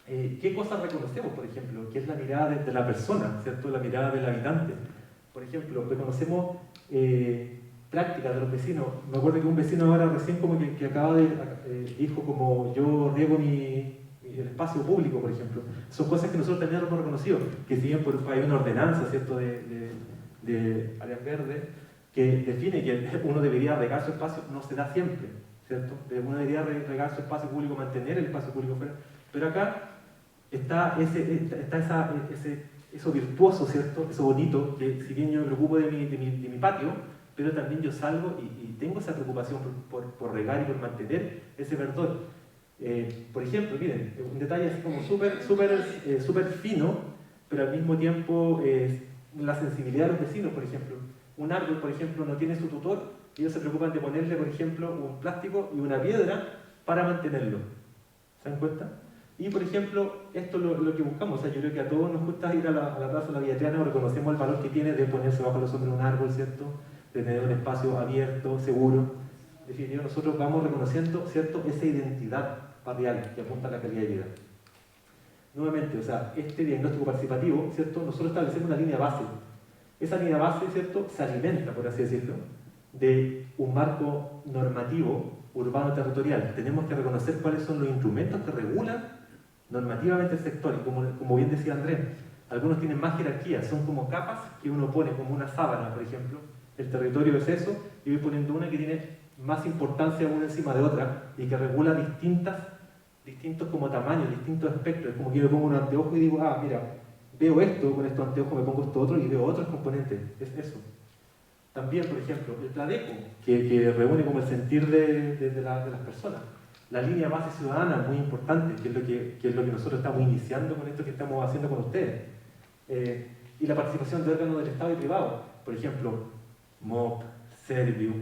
¿qué cosas reconocemos, por ejemplo? Que es la mirada de la persona, ¿cierto? La mirada del habitante. Por ejemplo, reconocemos prácticas de los vecinos. Me acuerdo que un vecino ahora recién como que acaba de, dijo como yo riego el espacio público, por ejemplo. Son cosas que nosotros también hemos reconocido, que si bien hay una ordenanza, ¿cierto?, de áreas verdes, que define que uno debería regar su espacio, no se da siempre, ¿cierto? Uno debería regar su espacio público, mantener el espacio público fuera, pero acá está eso virtuoso, ¿cierto? Eso bonito, que si bien yo me preocupo de mi patio, pero también yo salgo y tengo esa preocupación por regar y por mantener ese verdor. Por ejemplo, miren, un detalle así como súper fino, pero al mismo tiempo la sensibilidad de los vecinos, por ejemplo. Un árbol, por ejemplo, no tiene su tutor, y ellos se preocupan de ponerle, por ejemplo, un plástico y una piedra para mantenerlo. ¿Se dan cuenta? Y, por ejemplo, esto es lo que buscamos. O sea, yo creo que a todos nos gusta ir a la Plaza de la Villa Triana, reconocemos el valor que tiene de ponerse bajo la sombra de un árbol, ¿cierto? De tener un espacio abierto, seguro. En definitiva, nosotros vamos reconociendo, ¿cierto?, esa identidad barrial que apunta a la calidad de vida. Nuevamente, o sea, este diagnóstico participativo, ¿cierto?, nosotros establecemos una línea base. Esa línea base, ¿cierto?, se alimenta, por así decirlo, de un marco normativo urbano territorial. Tenemos que reconocer cuáles son los instrumentos que regulan normativamente el sector, y como bien decía Andrés, algunos tienen más jerarquía, son como capas que uno pone, como una sábana, por ejemplo. El territorio es eso, y voy poniendo una que tiene más importancia una encima de otra, y que regula distintos como tamaños, distintos espectros. Es como que yo me pongo un anteojo y digo, ah, mira, veo esto, con estos anteojos me pongo esto otro, y veo otros componentes. Es eso. También, por ejemplo, el Pladeco, que reúne como el sentir de las personas. La línea base ciudadana, muy importante, que es lo que nosotros estamos iniciando con esto que estamos haciendo con ustedes. Y la participación de órganos del Estado y privado, por ejemplo, MOP, Serviu,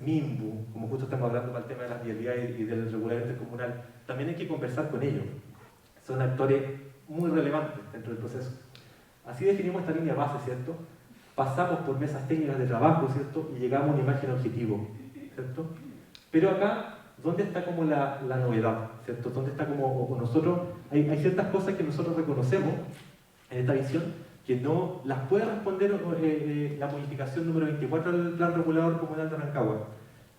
MIMBU, como justo estamos hablando para el tema de las vialidades y del regulador intercomunal, también hay que conversar con ellos. Son actores muy relevantes dentro del proceso. Así definimos esta línea base, ¿cierto? Pasamos por mesas técnicas de trabajo, ¿cierto? Y llegamos a una imagen objetivo, ¿cierto? Pero acá, ¿dónde está como la novedad? ¿Cierto? ¿Dónde está como nosotros? Hay ciertas cosas que nosotros reconocemos en esta visión que no las puede responder la modificación número 24 del Plan Regulador Comunal de Rancagua,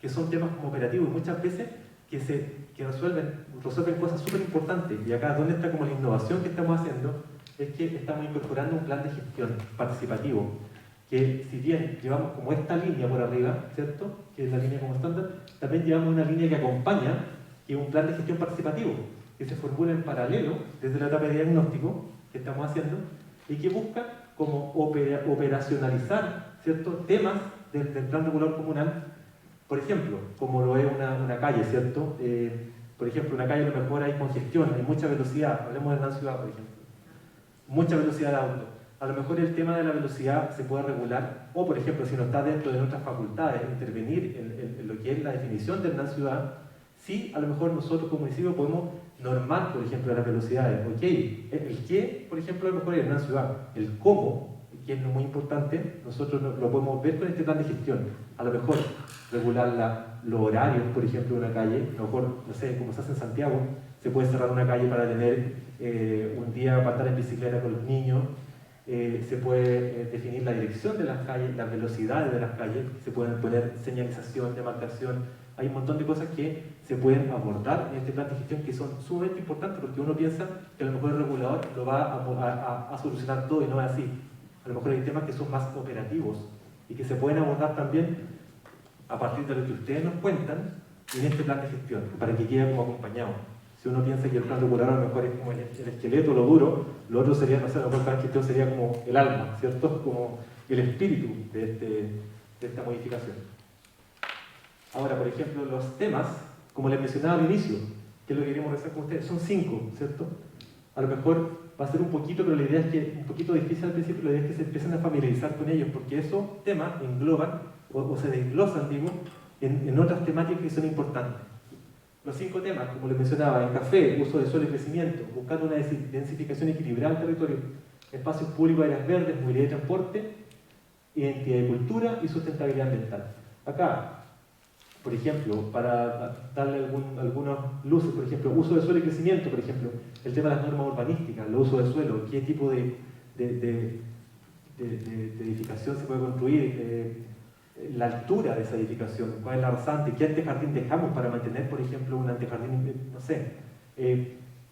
que son temas como operativos y muchas veces que resuelven cosas súper importantes. Y acá, ¿dónde está como la innovación que estamos haciendo? Es que estamos incorporando un plan de gestión participativo, que si bien llevamos como esta línea por arriba, ¿cierto?, que es la línea como estándar, también llevamos una línea que acompaña, que es un plan de gestión participativo, que se formula en paralelo desde la etapa de diagnóstico que estamos haciendo, y que busca como operacionalizar ciertos temas del plan regulador comunal, por ejemplo, como lo es una calle, ¿cierto? Por ejemplo, una calle a lo mejor hay congestión, hay mucha velocidad, hablemos de una ciudad, por ejemplo, mucha velocidad de auto. A lo mejor el tema de la velocidad se puede regular, o por ejemplo, si no está dentro de nuestras facultades, intervenir en lo que es la definición de una ciudad, sí, a lo mejor nosotros como municipio podemos normar, por ejemplo, las velocidades. Ok, el qué, por ejemplo, a lo mejor es una ciudad. El cómo, que es lo muy importante, nosotros lo podemos ver con este plan de gestión. A lo mejor regular los horarios, por ejemplo, de una calle. A lo mejor, no sé, como se hace en Santiago, se puede cerrar una calle para tener un día para andar en bicicleta con los niños. Se puede definir la dirección de las calles, las velocidades de las calles, se pueden poner señalización, demarcación. Hay un montón de cosas que se pueden abordar en este plan de gestión que son sumamente importantes, porque uno piensa que a lo mejor el regulador lo va a solucionar todo y no es así. A lo mejor hay temas que son más operativos y que se pueden abordar también a partir de lo que ustedes nos cuentan en este plan de gestión, para que quede como acompañado. Si uno piensa que el plan regulador a lo mejor es como el esqueleto, lo duro, lo otro sería, no sé, a lo mejor el plan de gestión sería como el alma, ¿cierto? Como el espíritu de esta modificación. Ahora, por ejemplo, los temas, como les mencionaba al inicio, que es lo que queremos realizar con ustedes, son 5, ¿cierto? A lo mejor va a ser un poquito, pero la idea es que, un poquito difícil al principio, la idea es que se empiecen a familiarizar con ellos, porque esos temas engloban, o se desglosan, digo, en otras temáticas que son importantes. Los 5 temas, como les mencionaba, en café, uso de suelo y crecimiento, buscando una densificación equilibrada del territorio, espacios públicos, áreas verdes, movilidad y transporte, identidad de cultura y sustentabilidad ambiental. Acá, por ejemplo, para darle algunos luces, por ejemplo, uso de suelo y crecimiento, por ejemplo, el tema de las normas urbanísticas, el uso de suelo, qué tipo de edificación se puede construir, la altura de esa edificación, cuál es la rasante, qué antejardín dejamos para mantener, por ejemplo, un antejardín, no sé.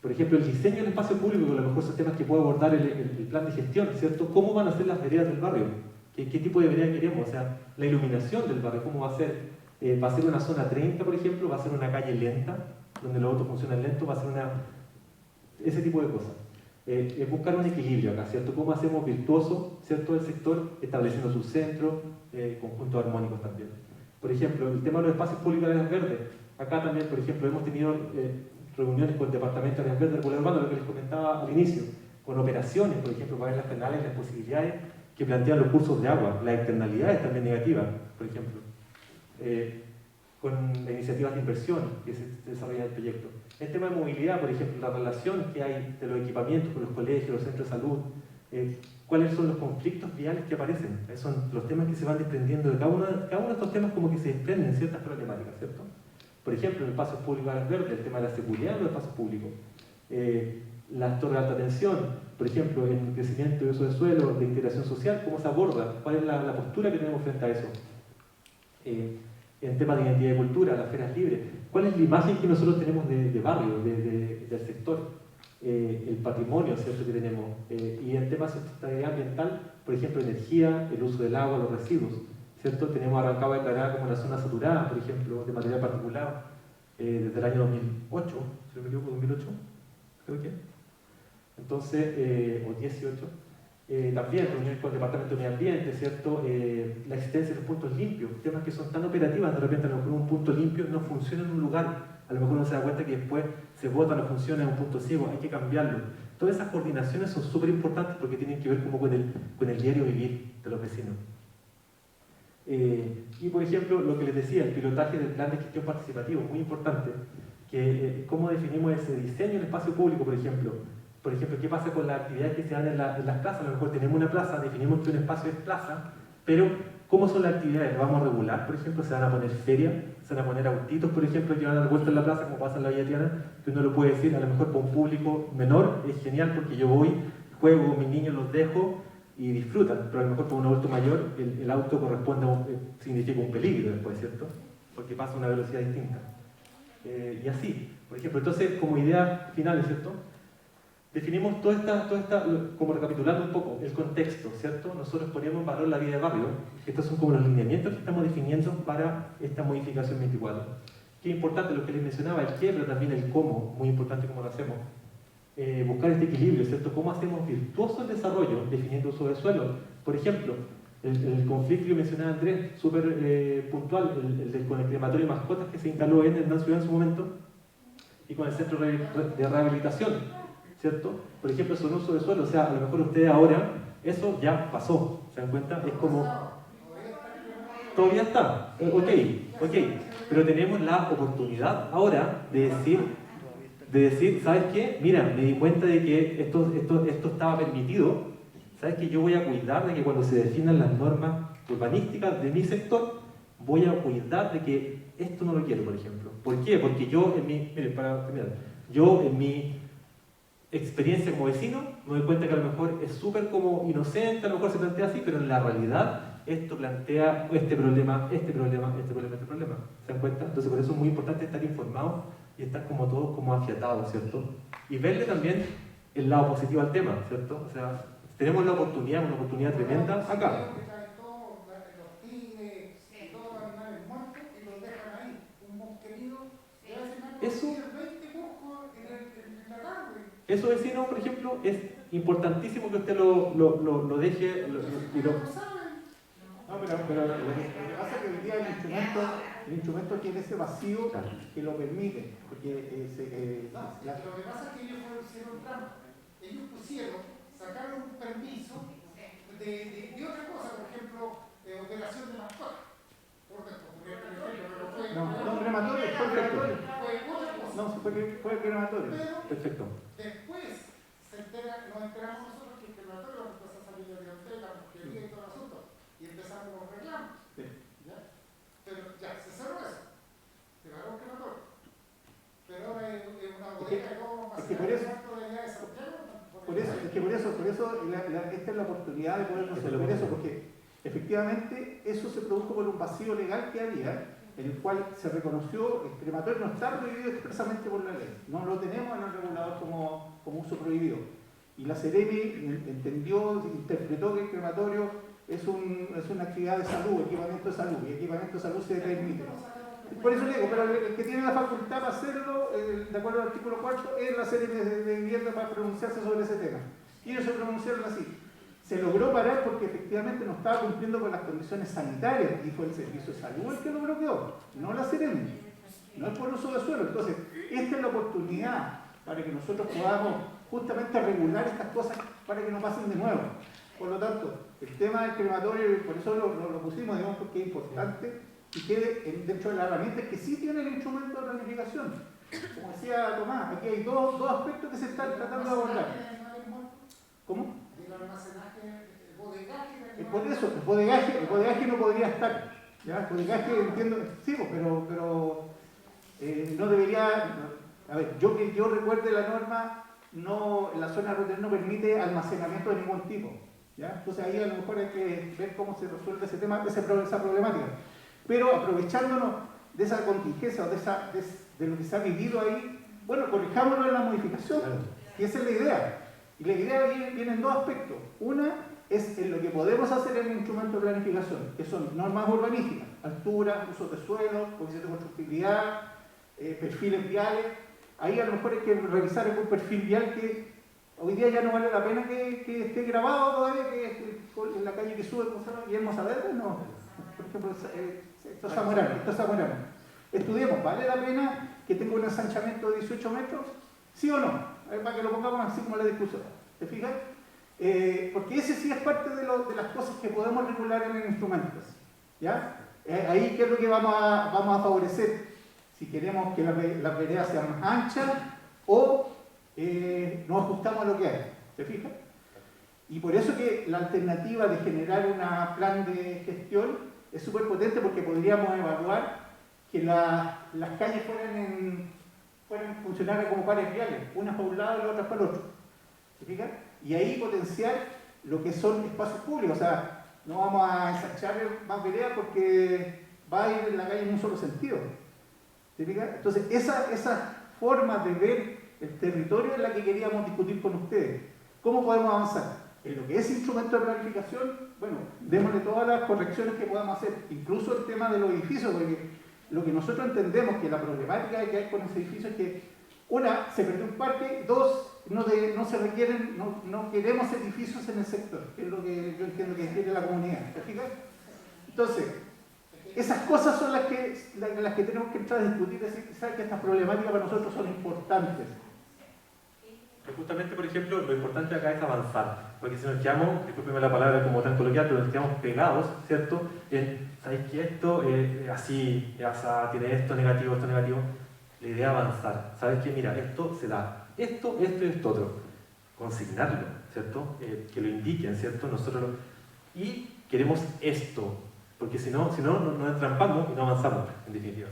Por ejemplo, el diseño del espacio público, que a lo mejor son temas que puede abordar el plan de gestión, ¿cierto? ¿Cómo van a ser las veredas del barrio? ¿Qué tipo de vereda queremos? O sea, la iluminación del barrio, ¿cómo va a ser? ¿Va a ser una zona 30, por ejemplo? ¿Va a ser una calle lenta, donde los autos funcionan lento? ¿Va a ser ese tipo de cosas? Es buscar un equilibrio acá, ¿cierto? ¿Cómo hacemos virtuoso, ¿cierto?, el sector, estableciendo sus centros, conjuntos armónicos también. Por ejemplo, el tema de los espacios públicos de áreas verdes. Acá también, por ejemplo, hemos tenido reuniones con el Departamento de Áreas Verdes del Pueblo Urbano, lo que les comentaba al inicio, con operaciones, por ejemplo, para ver las canales, las posibilidades que plantean los cursos de agua, las externalidades también negativas, por ejemplo, con las iniciativas de inversión que se desarrollan en el proyecto. El tema de movilidad, por ejemplo, la relación que hay de los equipamientos con los colegios, los centros de salud, cuáles son los conflictos viales que aparecen. Esos son los temas que se van desprendiendo de cada uno de estos temas, como que se desprenden ciertas problemáticas, ¿cierto? Por ejemplo, en espacios públicos áreas verdes, el tema de la seguridad en los espacios públicos. Las torres de alta tensión, por ejemplo, en el crecimiento de uso de suelo, de integración social, ¿cómo se aborda? ¿Cuál es la postura que tenemos frente a eso? En temas de identidad y cultura, las ferias libres, ¿cuál es la imagen que nosotros tenemos de barrio, del sector? El patrimonio, ¿cierto?, que tenemos. Y en temas de sustentabilidad ambiental, por ejemplo, energía, el uso del agua, los residuos, ¿cierto? Tenemos arrancado declarada como una zona saturada, por ejemplo, de material particulado, desde el año 2008, si no me equivoco, 2008, creo que. Entonces, o 18. También reuniones con el Departamento de Medio Ambiente, ¿cierto? La existencia de los puntos limpios, temas que son tan operativas, de repente a lo mejor un punto limpio no funciona en un lugar, a lo mejor uno se da cuenta que después se bota, no funciona en un punto ciego, hay que cambiarlo. Todas esas coordinaciones son súper importantes porque tienen que ver como con el diario vivir de los vecinos. Y por ejemplo, lo que les decía, el pilotaje del plan de gestión participativo, muy importante, que cómo definimos ese diseño del espacio público, por ejemplo. Por ejemplo, ¿qué pasa con las actividades que se dan en las plazas? A lo mejor tenemos una plaza, definimos que un espacio es plaza, pero ¿cómo son las actividades? ¿Lo vamos a regular? Por ejemplo, ¿se van a poner ferias? ¿Se van a poner autitos, por ejemplo, que van a dar vuelta en la plaza, como pasa en la Villa Triana? Que uno lo puede decir, a lo mejor para un público menor es genial porque yo voy, juego, mis niños los dejo y disfrutan, pero a lo mejor para un adulto mayor el auto corresponde significa un peligro después, ¿cierto? Porque pasa a una velocidad distinta. Y así, por ejemplo, entonces como idea final, ¿cierto? Definimos toda esta, como recapitulando un poco, el contexto, ¿cierto? Nosotros ponemos en valor la vida de barrio. Estos son como los lineamientos que estamos definiendo para esta modificación 24. Qué importante lo que les mencionaba, el qué, pero también el cómo, muy importante cómo lo hacemos. Buscar este equilibrio, ¿cierto? ¿Cómo hacemos virtuoso el desarrollo definiendo uso de suelo? Por ejemplo, el conflicto que mencionaba Andrés, súper puntual, con el crematorio de mascotas que se instaló en Hernán Ciudad en su momento, y con el centro de rehabilitación, ¿cierto? Por ejemplo, son uso de suelo, o sea, a lo mejor ustedes ahora, eso ya pasó, ¿se dan cuenta? Es como... Todavía está, ok, pero tenemos la oportunidad ahora de decir, ¿sabes qué? Mira, me di cuenta de que esto estaba permitido, ¿sabes qué? Yo voy a cuidar de que cuando se definan las normas urbanísticas de mi sector, voy a cuidar de que esto no lo quiero, por ejemplo. ¿Por qué? Porque yo en mi experiencia como vecino, me doy cuenta que a lo mejor es súper como inocente, a lo mejor se plantea así, pero en la realidad esto plantea este problema. ¿Se dan cuenta? Entonces por eso es muy importante estar informados y estar como todos como afiatados, ¿cierto? Y verle también el lado positivo al tema, ¿cierto? O sea, tenemos una oportunidad tremenda acá. Eso vecino, por ejemplo, es importantísimo que usted lo deje y lo... No, pero lo que pasa es que hoy día el instrumento tiene ese vacío que lo permite. Porque lo que pasa es que ellos hicieron trampa. Ellos sacaron un permiso de otra cosa, por ejemplo, operación de mascotas. No, crematorio, fue crematorio. No, fue crematorio. Perfecto. Después nos enteramos nosotros que el crematorio empezó a salir de biblioteca, mosquería y todo el asunto. Y empezamos los reclamos. Sí. ¿Ya? Pero ya, se cerró eso. Se cerró el crematorio. Pero ahora es una bodega y todo más. Es que por eso, esta es la oportunidad de poder resolver eso, porque efectivamente eso se produjo por un vacío legal que había, en el cual se reconoció el crematorio no está prohibido expresamente por la ley, no lo tenemos en el regulador como uso prohibido. Y la Seremi entendió, interpretó que el crematorio es una actividad de salud, equipamiento de salud, y equipamiento de salud se permite. Por eso digo, pero el que tiene la facultad para hacerlo, de acuerdo al artículo 4, es la Seremi de Vivienda para pronunciarse sobre ese tema. Y ellos se pronunciaron así. Se logró parar porque efectivamente no estaba cumpliendo con las condiciones sanitarias, y fue el Servicio de Salud el que lo bloqueó, no la Seremi, no es por uso de suelo. Entonces, esta es la oportunidad para que nosotros podamos justamente regular estas cosas para que no pasen de nuevo. Por lo tanto, el tema del crematorio, por eso lo pusimos, digamos, porque es importante y quede dentro de las herramientas que sí tiene el instrumento de planificación. Como decía Tomás, aquí hay dos aspectos que se están tratando de abordar. ¿Cómo? El bodegaje no podría estar. ¿Ya? El bodegaje, entiendo, sí, pero no debería. A ver, yo recuerde la norma, no, la zona rural no permite almacenamiento de ningún tipo. ¿Ya? Entonces ahí a lo mejor hay que ver cómo se resuelve ese tema, esa problemática. Pero aprovechándonos de esa contingencia o de lo que se ha vivido ahí, bueno, corrijámoslo en la modificación. Y esa es la idea. Y la idea viene en dos aspectos. Una es en lo que podemos hacer en el instrumento de planificación, que son normas urbanísticas, altura, uso de suelo, coeficiente de constructibilidad, perfiles viales. Ahí a lo mejor hay que revisar algún perfil vial que hoy día ya no vale la pena que esté grabado todavía, que en la calle que sube, Guillermo Saavedra, no. Por ejemplo, esto es Zamorano. Estudiemos, ¿vale la pena que tenga un ensanchamiento de 18 metros? ¿Sí o no? Para que lo pongamos así como la discusión. ¿Te fijas? Porque ese sí es parte de las cosas que podemos regular en el instrumento. ¿Ya? Ahí, ¿qué es lo que vamos a favorecer? Si queremos que las veredas sean más anchas o nos ajustamos a lo que hay. ¿Te fijas? Y por eso que la alternativa de generar un plan de gestión es súper potente, porque podríamos evaluar que las calles fueran funcionar como pares viales, unas para un lado y las otras para el otro. ¿Se fijan? Y ahí potenciar lo que son espacios públicos. O sea, no vamos a ensanchar más veredas porque va a ir en la calle en un solo sentido. ¿Se fijan? Entonces, esa forma de ver el territorio es la que queríamos discutir con ustedes. ¿Cómo podemos avanzar? En lo que es instrumento de planificación, bueno, démosle todas las correcciones que podamos hacer, incluso el tema de los edificios, porque lo que nosotros entendemos que la problemática que hay con ese edificio es que, una, se perdió un parque, dos, no se requieren, no queremos edificios en el sector, que es lo que yo entiendo que quiere la comunidad. ¿Te fijas? Entonces, esas cosas son las que tenemos que entrar a discutir, es decir, saber que estas problemáticas para nosotros son importantes. Justamente, por ejemplo, lo importante acá es avanzar, porque si nos quedamos, discúlpeme la palabra como tan coloquial, pero nos quedamos pegados, ¿cierto? ¿Sabéis que esto así, tiene esto negativo, la idea es avanzar. ¿Sabes qué? Mira, esto se da, esto y esto otro. Consignarlo, ¿cierto? Que lo indiquen, ¿cierto? Y queremos esto, porque si no nos entrampamos y no avanzamos, en definitiva.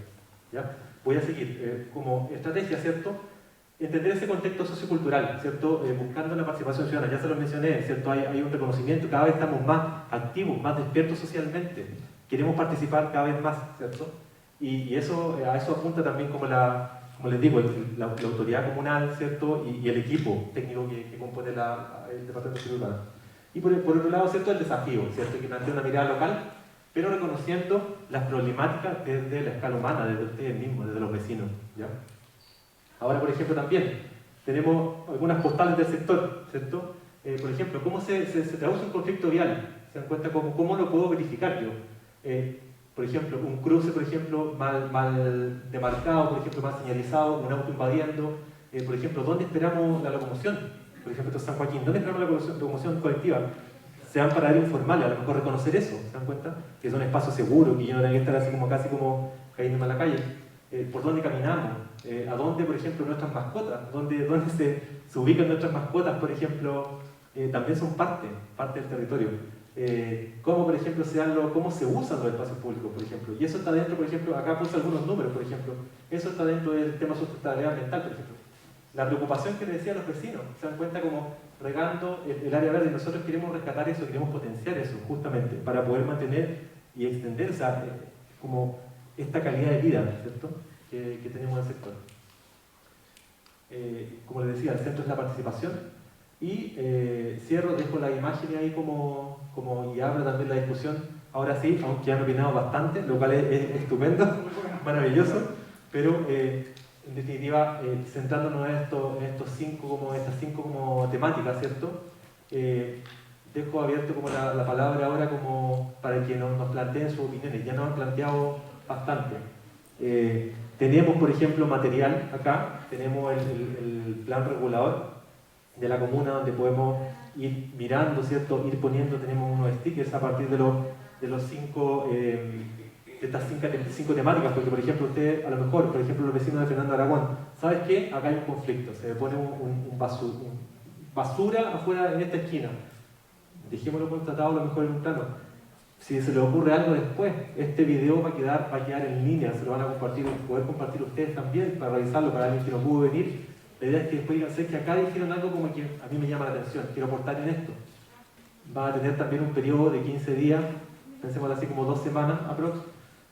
¿Ya? Voy a seguir como estrategia, ¿cierto? Entender ese contexto sociocultural, ¿cierto? Buscando la participación ciudadana, ya se lo mencioné, ¿cierto? Hay un reconocimiento, cada vez estamos más activos, más despiertos socialmente, queremos participar cada vez más, ¿cierto? Y eso, a eso apunta también como les digo, la autoridad comunal, ¿cierto? Y el equipo técnico que compone el Departamento de Seguridad Urbana. Y por otro lado, ¿cierto? El desafío, ¿cierto? Que plantea una mirada local, pero reconociendo las problemáticas desde la escala humana, desde ustedes mismos, desde los vecinos, ¿ya? Ahora, por ejemplo, también tenemos algunas postales del sector, ¿cierto? Por ejemplo, ¿cómo se traduce un conflicto vial? ¿Se dan cuenta cómo lo puedo verificar yo? Por ejemplo, un cruce, por ejemplo, mal demarcado, por ejemplo, mal señalizado, un auto invadiendo. Por ejemplo, ¿dónde esperamos la locomoción? Por ejemplo, esto es San Joaquín, ¿dónde esperamos la locomoción colectiva? Se van para áreas informales, a lo mejor reconocer eso, ¿se dan cuenta? Que es un espacio seguro, que yo no tengo que estar así como casi como cayendo a la calle. ¿Por dónde caminamos? ¿A dónde, por ejemplo, nuestras mascotas? ¿Dónde se ubican nuestras mascotas, por ejemplo? También son parte del territorio. Cómo, por ejemplo, cómo se usan los espacios públicos, por ejemplo. Y eso está dentro, por ejemplo, acá puse algunos números, por ejemplo. Eso está dentro del tema sustentabilidad ambiental, por ejemplo. la preocupación que le decía a los vecinos, se dan cuenta como regando el área verde, nosotros queremos rescatar eso, queremos potenciar eso justamente para poder mantener y extender como esta calidad de vida, ¿cierto? que tenemos en el sector. Como les decía, el centro es la participación y cierro, dejo la imagen ahí como y abro también la discusión. Ahora sí, aunque han opinado bastante, lo cual es estupendo, maravilloso, pero en definitiva, centrándonos en estas cinco como temáticas, ¿cierto? Dejo abierto como la palabra ahora como para que nos planteen sus opiniones. Ya nos han planteado bastante. Tenemos, por ejemplo, material acá, tenemos el plan regulador de la comuna donde podemos ir mirando, ¿cierto? Ir poniendo, tenemos unos stickers a partir de los estas cinco temáticas, porque por ejemplo usted, a lo mejor, por ejemplo los vecinos de Fernando Aragón, ¿sabes qué? Acá hay un conflicto, se le pone un basura afuera en esta esquina, dejémoslo contratado a lo mejor en un plano. Si se le ocurre algo después, este video va a quedar en línea, se lo van a poder compartir ustedes también para revisarlo para alguien que no pudo venir. La idea es que después digan, sé que acá dijeron algo como que a mí me llama la atención, quiero aportar en esto. Va a tener también un periodo de 15 días, pensemos así como 2 semanas aprox,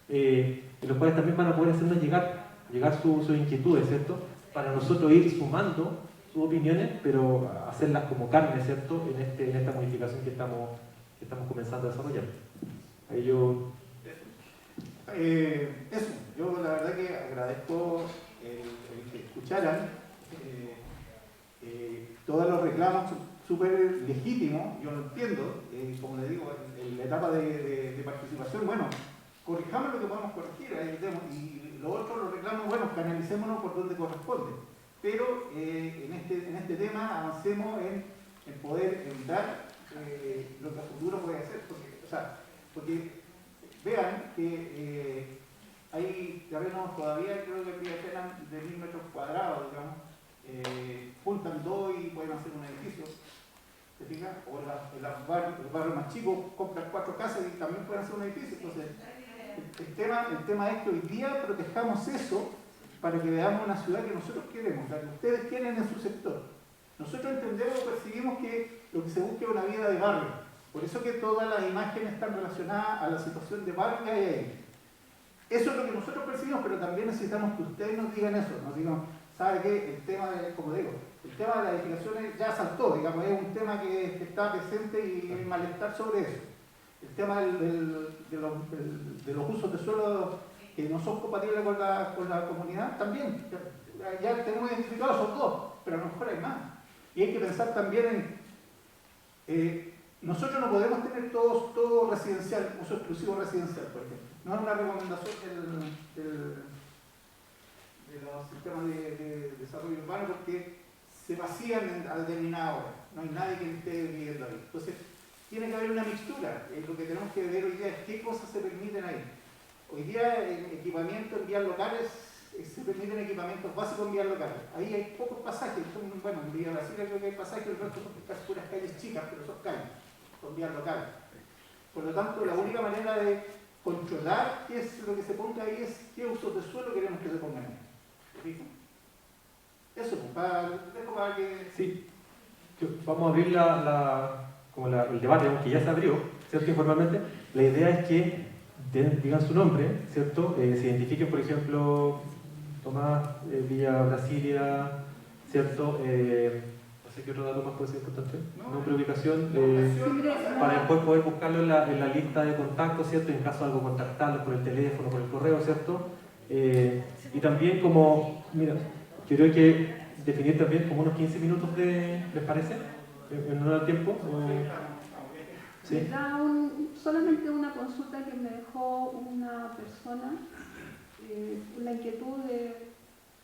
en los cuales también van a poder hacernos llegar sus inquietudes, ¿cierto? Para nosotros ir sumando sus opiniones, pero hacerlas como carne, ¿cierto? En esta modificación que estamos comenzando a desarrollar. Ahí yo... Eso, yo la verdad que agradezco el que escucharan. Todos los reclamos súper legítimos, yo lo entiendo, como les digo, en la etapa de participación, bueno, corrijamos lo que podamos corregir, y lo otro, los reclamos, bueno, canalicémonos por donde corresponde, pero en este tema avancemos en poder evitar lo que a futuro puede hacer, porque vean que hay terrenos todavía, creo que apenas de 1000 metros cuadrados, digamos, juntan 2 y pueden hacer un edificio, ¿te fijas? O en los barrios más chicos compran 4 casas y también pueden hacer un edificio. Entonces, el tema es que hoy día protejamos eso para que veamos una ciudad que nosotros queremos, la que ustedes quieren en su sector. Nosotros entendemos o percibimos que lo que se busca es una vida de barrio. Por eso que todas las imágenes están relacionadas a la situación de barrio que hay ahí. Eso es lo que nosotros percibimos, pero también necesitamos que ustedes nos digan eso, nos digan, ¿sabe qué? El tema como digo, el tema de las edificaciones ya saltó, digamos, es un tema que está presente y hay malestar sobre eso. El tema de los usos de suelo que no son compatibles con la comunidad, también. Ya tenemos identificados esos 2, pero a lo mejor hay más. Y hay que pensar también en... nosotros no podemos tener todo residencial, uso exclusivo residencial, por ejemplo. No es una recomendación de los sistemas de desarrollo urbano porque se vacían a determinada hora. No hay nadie que esté viviendo ahí. Entonces, tiene que haber una mixtura. Lo que tenemos que ver hoy día es qué cosas se permiten ahí. Hoy día, en equipamiento en vías locales, se permiten equipamientos básicos en vías locales. Ahí hay pocos pasajes. Bueno, en Villa Brasil creo que hay pasajes, el resto son casi puras calles chicas, pero son calles, con vías locales. Por lo tanto, la única manera de controlar qué es lo que se ponga ahí es qué usos de suelo queremos que se pongan ahí. ¿Se fijan? Eso, dejo para que... Sí, vamos a abrir el debate, aunque ya se abrió, ¿cierto? Informalmente. La idea es que digan su nombre, ¿cierto? Se identifiquen, por ejemplo, Tomás, Villa Brasilia, ¿cierto? No sé qué otro dato más puede ser importante. Nombre, ubicación, para después poder buscarlo en la lista de contactos, ¿cierto? En caso de algo contactarlo por el teléfono, por el correo, ¿cierto? Y también como, mira, creo que definir también como unos 15 minutos, ¿les parece? ¿En un tiempo? ¿Sí? Me da solamente una consulta que me dejó una persona, la inquietud de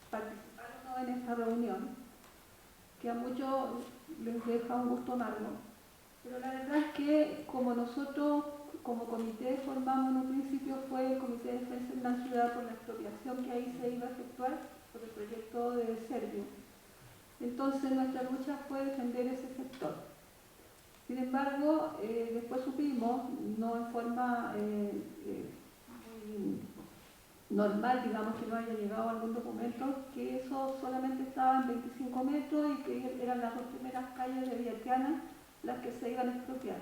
participar o no en esta reunión, que a muchos les deja un gusto amargo. Pero la verdad es que como nosotros, como comité, formamos en un principio fue el Comité de Defensa en la Ciudad por la expropiación que ahí se iba a efectuar por el proyecto de Servio. Entonces nuestra lucha fue defender ese sector. Sin embargo, después supimos, no en forma normal, digamos, que no haya llegado algún documento, que eso solamente estaba en 25 metros y que eran las dos primeras calles de Villaquiana las que se iban a expropiar.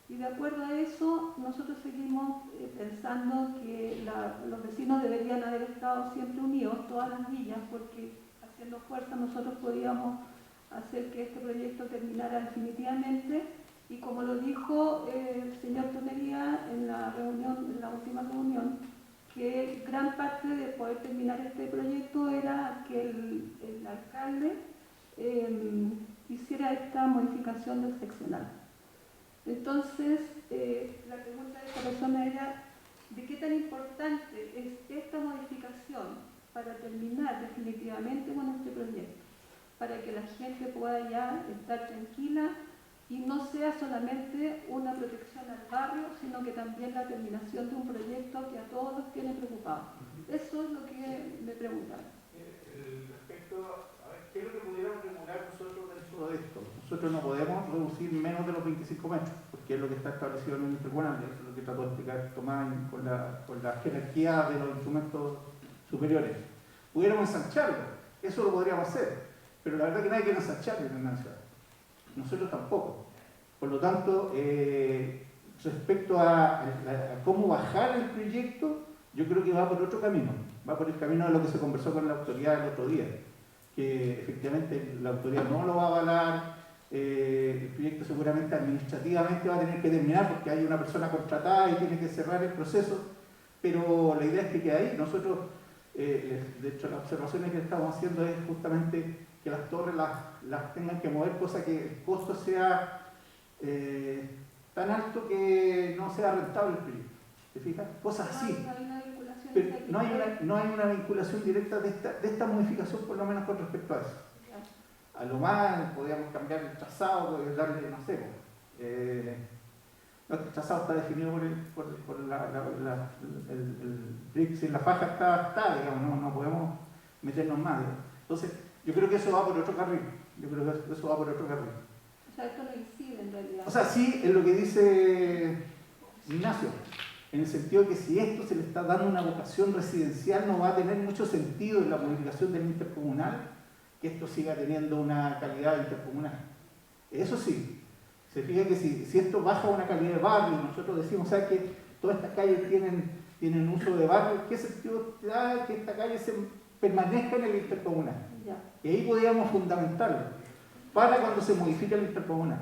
Y de acuerdo a eso, nosotros seguimos pensando que los vecinos deberían haber estado siempre unidos, todas las villas, porque haciendo fuerza nosotros podíamos hacer que este proyecto terminara definitivamente. Y como lo dijo el señor Tonería en la última reunión, que gran parte de poder terminar este proyecto era que el alcalde hiciera esta modificación del seccional. Entonces, la pregunta de esta persona era, ¿de qué tan importante es esta modificación para terminar definitivamente con este proyecto? Para que la gente pueda ya estar tranquila y no sea solamente una protección al barrio, sino que también la terminación de un proyecto que a todos los tiene preocupados. Eso es lo que me preguntaron. Respecto a ver, ¿qué es lo que pudiéramos regular nosotros dentro de esto? Nosotros no podemos reducir menos de los 25 metros, porque es lo que está establecido en el tribunal, eso es lo que trató de explicar Tomás con la jerarquía de los instrumentos superiores. Pudiéramos ensancharlo, eso lo podríamos hacer, pero la verdad que nadie quiere ensanchar en la ciudad. Nosotros tampoco. Por lo tanto, respecto a cómo bajar el proyecto, yo creo que va por otro camino. Va por el camino de lo que se conversó con la autoridad el otro día. Que efectivamente la autoridad no lo va a avalar, el proyecto seguramente administrativamente va a tener que terminar porque hay una persona contratada y tiene que cerrar el proceso, pero la idea es que quede ahí. Nosotros, de hecho, las observaciones que estamos haciendo es justamente que las torres las tengan que mover, cosa que el costo sea tan alto que no sea rentable el proyecto. ¿Te fijas? Cosas así. Pero no hay una vinculación directa de esta modificación, por lo menos con respecto a eso. A lo más podríamos cambiar el trazado, darle, no sé, el trazado está definido por el bricks y la faja está, digamos, no podemos meternos más. Digamos. Entonces, yo creo que eso va por otro carril. O sea, esto no incide en realidad. O sea, sí, es lo que dice Ignacio, en el sentido de que si esto se le está dando una vocación residencial, no va a tener mucho sentido en la modificación del intercomunal que esto siga teniendo una calidad intercomunal. Eso sí, se fija que si esto baja una calidad de barrio, nosotros decimos, ¿sabes que todas estas calles tienen uso de barrio? ¿Qué sentido da que esta calle se permanezca en el intercomunal? Y ahí podríamos fundamentarlo para cuando se modifique el intercomunal.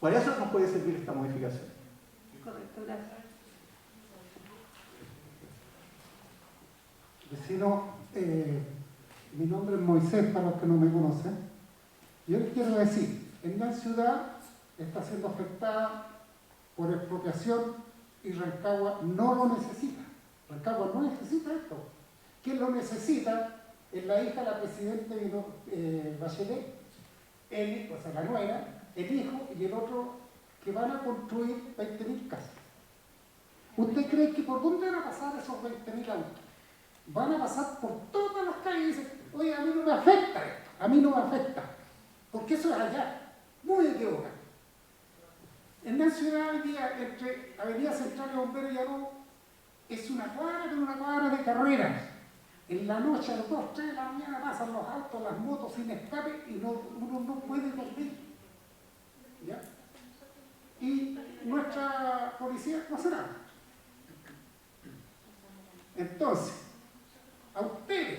Por eso nos puede servir esta modificación. Correcto, gracias. Vecino, mi nombre es Moisés, para los que no me conocen. Yo les quiero decir, en la ciudad está siendo afectada por expropiación y Rancagua no lo necesita. Rancagua no necesita esto. ¿Quién lo necesita? Es la hija de la presidenta Bachelet, o sea, la nuera, el hijo y el otro, que van a construir 20.000 casas. ¿Usted cree que por dónde van a pasar esos 20.000 autos? Van a pasar por todas las calles y dicen, oye, a mí no me afecta esto, a mí no me afecta, porque eso es allá, muy equivocado. En la ciudad hoy día, entre Avenida Central y Bombero y Aló, es una cuadra de carreras. En la noche, a las 2, 3 de la mañana pasan los autos, las motos sin escape y uno no puede dormir. ¿Ya? Y nuestra policía no hace nada. Entonces, a ustedes,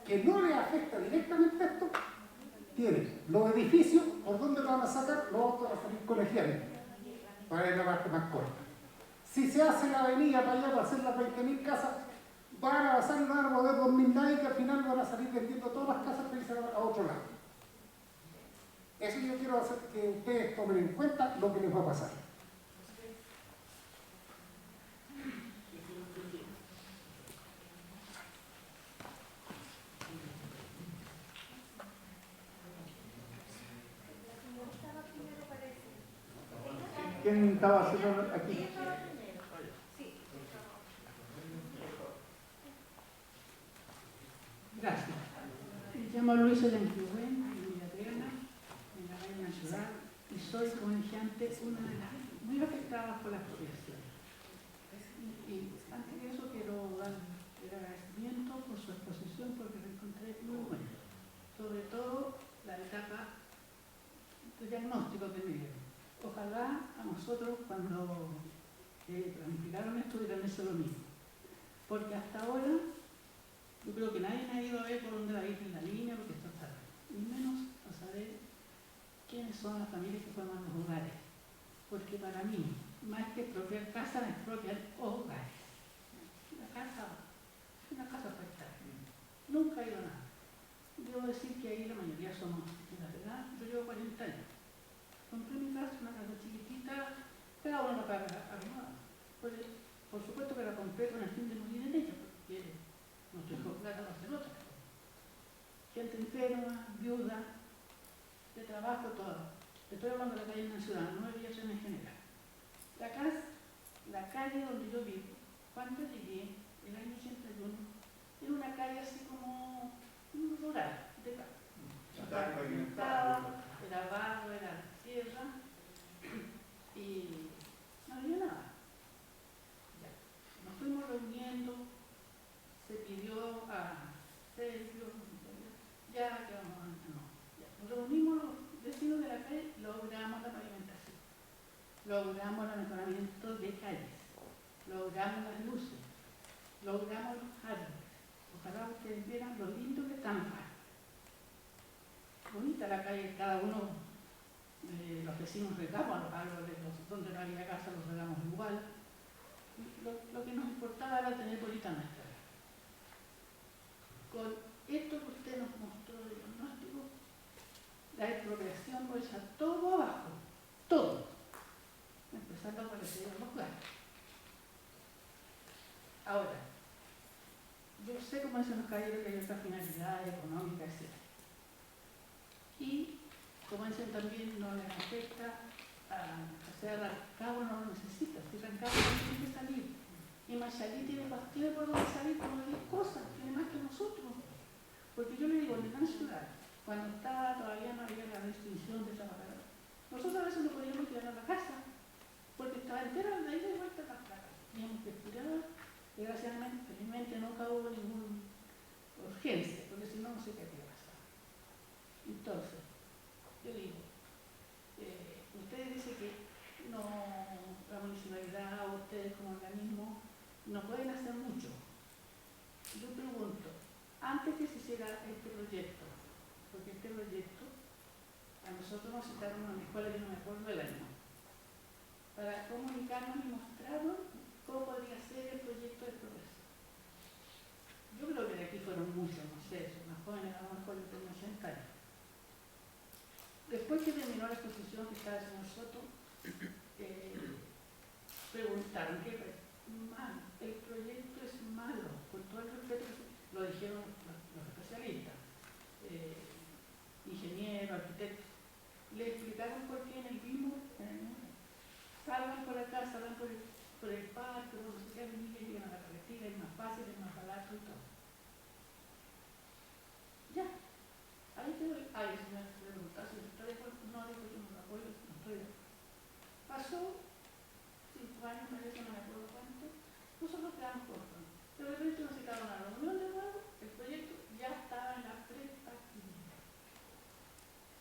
que no les afecta directamente esto, tienen los edificios, ¿por dónde lo van a sacar? Los autos van a salir colegiales, para ir a la parte más corta. Si se hace la avenida para allá, para hacer las 20.000 casas, van a pasar y no van a poder dormir nadie, que al final van a salir vendiendo todas las casas para irse a otro lado. Eso yo quiero hacer que ustedes tomen en cuenta lo que les va a pasar. ¿Quién estaba haciendo aquí? Gracias. Me llamo Luis Elenquihuen, de Villatriana, en la Reina Ciudad, y soy comerciante, una de las muy afectadas por la expropiación. Y antes de eso quiero dar su exposición porque la encontré muy buena. Sobre todo la etapa de diagnóstico que me dieron. Ojalá a nosotros cuando planificaron esto hubieran hecho lo mismo. Porque hasta ahora yo creo que nadie ha ido a ver por dónde va a ir en la línea porque esto está tarde. Y menos a saber quiénes son las familias que forman los hogares. Porque para mí, más que expropiar casas, es expropiar hogares. La casa es una casa afectada. Nunca ha ido nada. Debo decir que ahí la mayoría somos de la edad. Yo llevo 40 años. Compré mi casa, una casa chiquitita, cada uno la paga armada. Por supuesto que la compré con el fin de morir en ella, porque no estoy con plata para hacer otra. Gente enferma, viuda, de trabajo, todo. Estoy hablando de la calle Nacional, no de Villa en general. La calle donde yo vivo, cuando llegué, el año 81, era una calle así como rural, de campo. Era barro, era tierra y no había nada. Ya. Nos fuimos reuniendo, se pidió a Sergio, ya que vamos a... No, ya. Nos reunimos los vecinos de la calle, logramos la pavimentación, logramos el mejoramiento de calles, logramos las luces, logramos los árboles. Ojalá ustedes vieran lo lindo que están acá. Bonita la calle, cada uno, los vecinos regamos a los árboles, donde no había casa los regamos igual. Lo que nos importaba era tener bonita nuestra. Con esto que usted nos mostró de diagnóstico, la expropiación lo echa todo abajo, todo, empezando a aparecer en los planos. Ahora, yo sé, como dicen los caballeros, que hay otra finalidad económica, etc. Y, como dicen también, no les afecta o sea, Rancagua no lo necesita, si Rancagua no tiene que salir. Y Machalí tiene por donde salir como 10 cosas, tiene más que nosotros. Porque yo le digo, en la ciudad, cuando todavía no había la restricción de trabajar, nosotros a veces no podíamos tirar a la casa, porque estaba entera de ahí de vuelta a la placa. Teníamos que tirar. Desgraciadamente, felizmente nunca hubo ninguna urgencia, porque si no, no sé qué había pasado. Entonces, yo digo, ustedes dicen que no, la municipalidad o ustedes como organismo no pueden hacer mucho. Yo pregunto, antes que se hiciera este proyecto, porque este proyecto, a nosotros nos citaron a una escuela que no me acuerdo del año, para comunicarnos y mostrarnos cómo podría ser el proyecto de progreso. Yo creo que de aquí fueron muchos, no sé, son más jóvenes, a lo mejor yo tengo 80 años. Después que terminó la exposición que estaba el señor Soto, preguntaron qué malo, el proyecto es malo, con todo el respeto, lo dijeron los especialistas, ingenieros, arquitectos, le explicaron por qué en el mismo, salgan por acá, salgan por el parque, por los sociales, niños llegan a la carretera, es más fácil, es más barato y todo. Ya, ahí quedó, ahí se me preguntó si estoy de acuerdo, no digo yo no lo apoyo, no estoy de acuerdo. Pasó 5 años, parece, no me acuerdo cuánto, nosotros quedamos cortos. De repente nos citaron a la reunión de nuevo, el proyecto ya estaba en la pre-actividad.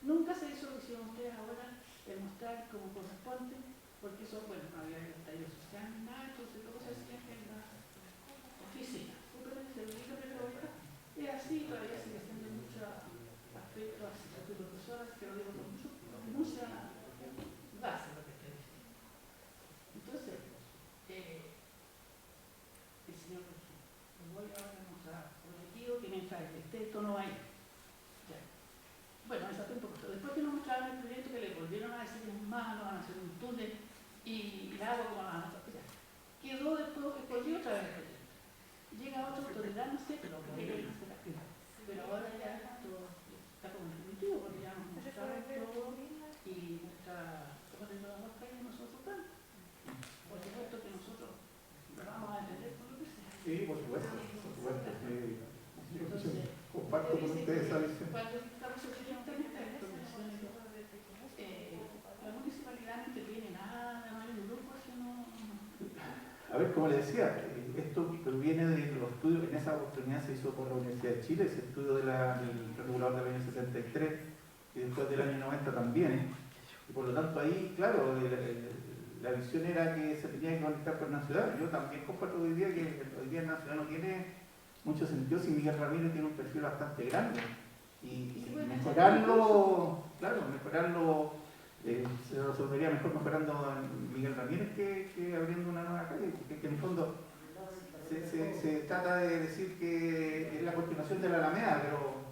Nunca se hizo lo que hicieron ustedes ahora, de mostrar como corresponde, porque eso, bueno, no había el taller social ni nada, entonces todo se hacía en la oficina. Simplemente se lo dijo, pero es así, todavía sigue siendo mucho aspecto así. Soy profesora, que lo digo con mucha base lo que estoy diciendo. Entonces, el señor les voy ahora a mostrar objetivo que mientras esté esto no hay. Ya. Bueno, eso fue un poco. Después que nos mostraron el proyecto, que le volvieron a decir que es malo, van a hacer un túnel y el agua como la van a tapar. Quedó después, escogió otra vez el proyecto. Llega otra autoridad, no sé, pero ahora ya todo está como definitivo, porque ya nos mostraron todo y nuestra, como de todas las calles nosotros estamos. Por supuesto que nosotros vamos a entender por lo que sea. Sí, por supuesto, por supuesto. Entonces, comparto con ustedes esa visión. Cuando estamos suficientemente la municipalidad no interviene nada, no hay un grupo, sino... A ver, como le decía, esto proviene de los estudios, en esa oportunidad se hizo por la Universidad de Chile, ese estudio del regulador del año 73 y después del año 90 también. Y por lo tanto ahí, claro, la visión era que se tenía que conectar con una ciudad. Yo también comparto hoy día que hoy día la ciudad no tiene mucho sentido si Miguel Ramírez tiene un perfil bastante grande. Y mejorarlo, claro, mejorarlo, se resolvería mejor mejorando a Miguel Ramírez que abriendo una nueva calle, porque en el fondo se trata de decir que es la continuación de la Alameda, pero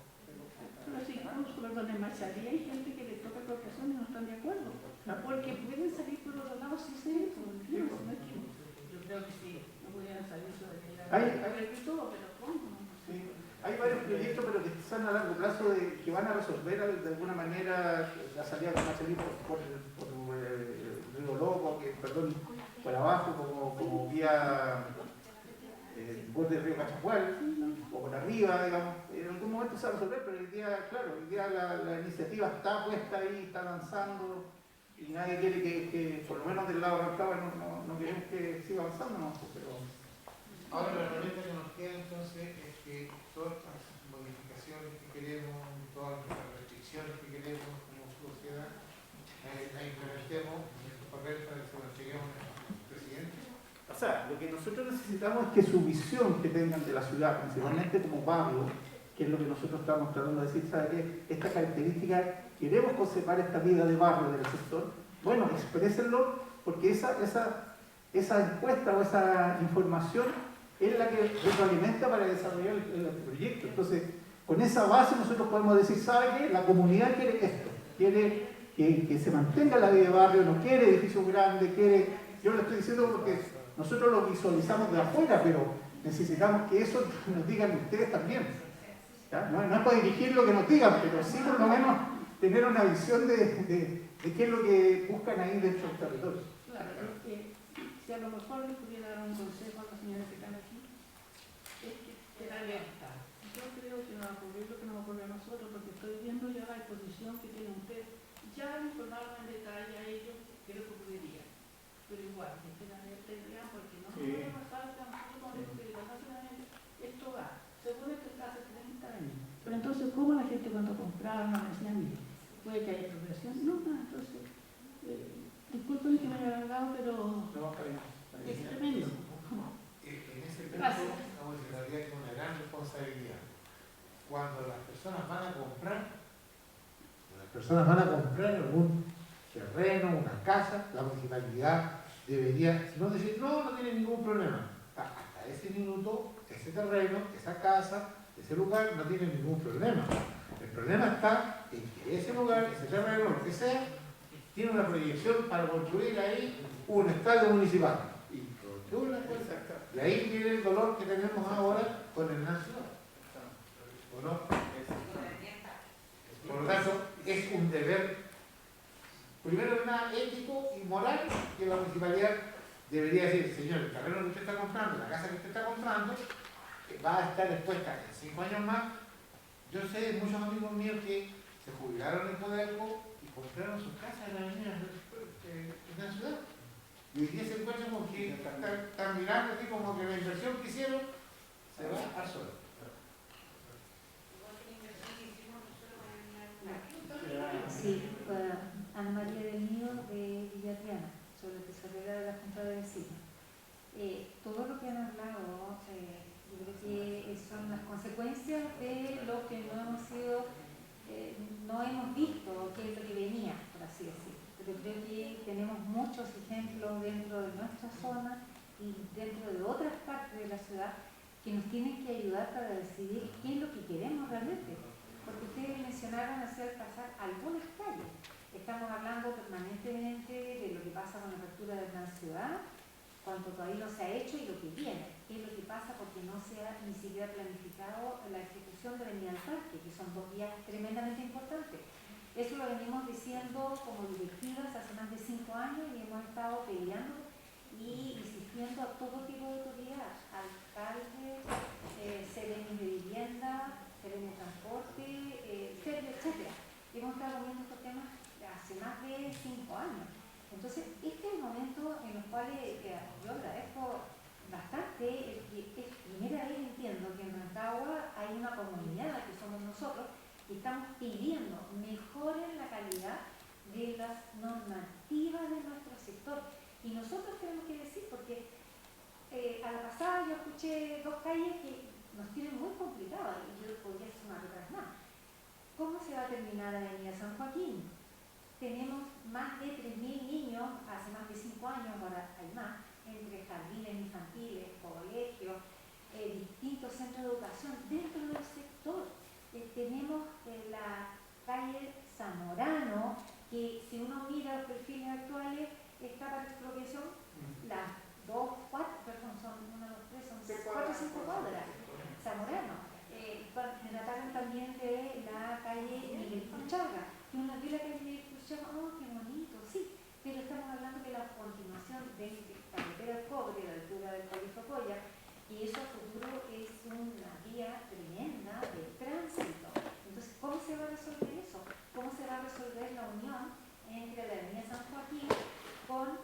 sí, incluso, perdón, en Machalí hay gente que le toca expropiación y no están de acuerdo, porque pueden salir por otro lado si se eso, ¿entiendes? No es que, yo creo que sí, no pudieran salir sobre todo, pero ¿cómo? Sí. Hay varios proyectos, pero que están a largo plazo que van a resolver de alguna manera la salida de Machalí por Río Loco, por abajo, como vía borde del río Cachapual, o por arriba, digamos. En algún momento se va a resolver, pero hoy día, claro, hoy día la iniciativa está puesta ahí, está avanzando, y nadie quiere que por lo menos del lado de Rancagua, no queremos que siga avanzando, ¿no? Pero ahora la herramienta que nos queda entonces es que todas las modificaciones que queremos, todas las restricciones que queremos como sociedad, las implementemos en estos papeles para que se las lleguemos al presidente. O sea, lo que nosotros necesitamos es que su visión que tengan de la ciudad, principalmente como barrio, que es lo que nosotros estamos tratando de decir, ¿sabe qué? Esta característica, queremos conservar esta vida de barrio del sector, bueno, exprésenlo, porque esa encuesta o esa información es la que retroalimenta para desarrollar el proyecto. Entonces, con esa base nosotros podemos decir, ¿sabe qué? La comunidad quiere esto, quiere que se mantenga la vida de barrio, no quiere edificios grandes, yo lo estoy diciendo porque nosotros lo visualizamos de afuera, pero necesitamos que eso nos digan ustedes también. ¿Ya? No es para dirigir lo que nos digan, pero sí por lo menos tener una visión de qué es lo que buscan ahí dentro del territorio. Claro, si a lo mejor les pudiera dar un consejo a los señores que están aquí, es que la alerta. Yo creo que nos va a ocurrir lo que nos ocurre a nosotros, porque estoy viendo ya la exposición que tienen ustedes. Ya informaron en detalle a ellos qué es lo que ocurriría. Pero igual, que estén alerta y vean, porque no puede pasar que a nosotros con esto que nacionalmente esto va. Según esto está hace 30 años. Pero entonces, ¿cómo la gente cuando compraba no decía, mire, puede que haya expropiación? No, entonces, disculpen que me haya alargado, pero es tremendo. En ese caso, la municipalidad tiene una gran responsabilidad. Cuando las personas van a comprar algún terreno, una casa, la municipalidad debería, no decir, no tiene ningún problema. Hasta ese minuto, ese terreno, esa casa, ese lugar no tiene ningún problema. El problema está en que ese lugar, ese terreno, lo que sea, tiene una proyección para construir ahí un estadio municipal. Y ahí viene el dolor que tenemos ahora con el nacional. ¿O no? Por lo tanto, es un deber, primero ético y moral, que la municipalidad debería decir, señor, el terreno que usted está comprando, la casa que usted está comprando, va a estar expuesta en 5 años más. Yo sé de muchos amigos míos que se jubilaron en Codelco y compraron sus casas en la avenida en la ciudad. Y hoy día se encuentran con que están mirando así como que la inversión que hicieron se va al suelo. Sí, Ana María del Nido de Villadiana, sobre la tesorería de la Junta de Vecinos. Todo lo que han hablado, yo creo que son las consecuencias de lo que no hemos visto, que es lo que venía, por así decirlo. Pero creo que tenemos muchos ejemplos dentro de nuestra zona y dentro de otras partes de la ciudad que nos tienen que ayudar para decidir qué es lo que queremos realmente. Porque ustedes mencionaron hacer pasar algunas calles. Estamos hablando permanentemente de lo que pasa con la apertura de la ciudad, cuanto todavía no se ha hecho y lo que viene. ¿Qué es lo que pasa? Porque no se ha ni siquiera planificado la ejecución de Avenida al Parque, que son 2 vías tremendamente importantes. Eso lo venimos diciendo como directivas hace más de 5 años y hemos estado peleando y insistiendo a todo tipo de autoridades, alcaldes, serenos de vivienda, serenos de transporte, etcétera. Hemos estado viendo estos temas hace más de 5 años. Entonces, este es el momento en los cuales yo agradezco bastante, que es primera vez entiendo que en Rancagua hay una comunidad que somos nosotros y estamos pidiendo mejoren la calidad de las normativas de nuestro sector. Y nosotros tenemos que decir, porque a la pasada yo escuché dos calles que nos tienen muy complicadas y yo podría sumar otras más. ¿Cómo se va a terminar la Avenida San Joaquín? Tenemos más de 3.000 niños, hace más de 5 años, ahora hay más, entre jardines infantiles, colegios, distintos centros de educación dentro del sector. Tenemos la calle Zamorano, que si uno mira los perfiles actuales, está para expropiación las 4 o 5 cuadras. Zamorano. Me trataron también de la calle Miguel Cruchaga. Y uno ve la calle Miguel Cruchaga, oh, qué bonito, sí, pero estamos hablando de la continuación de carretera del Cobre, a la altura del Colegio Coya, y eso a futuro es una vía tremenda de tránsito. Entonces, ¿cómo se va a resolver eso? ¿Cómo se va a resolver la unión entre la Avenida San Joaquín con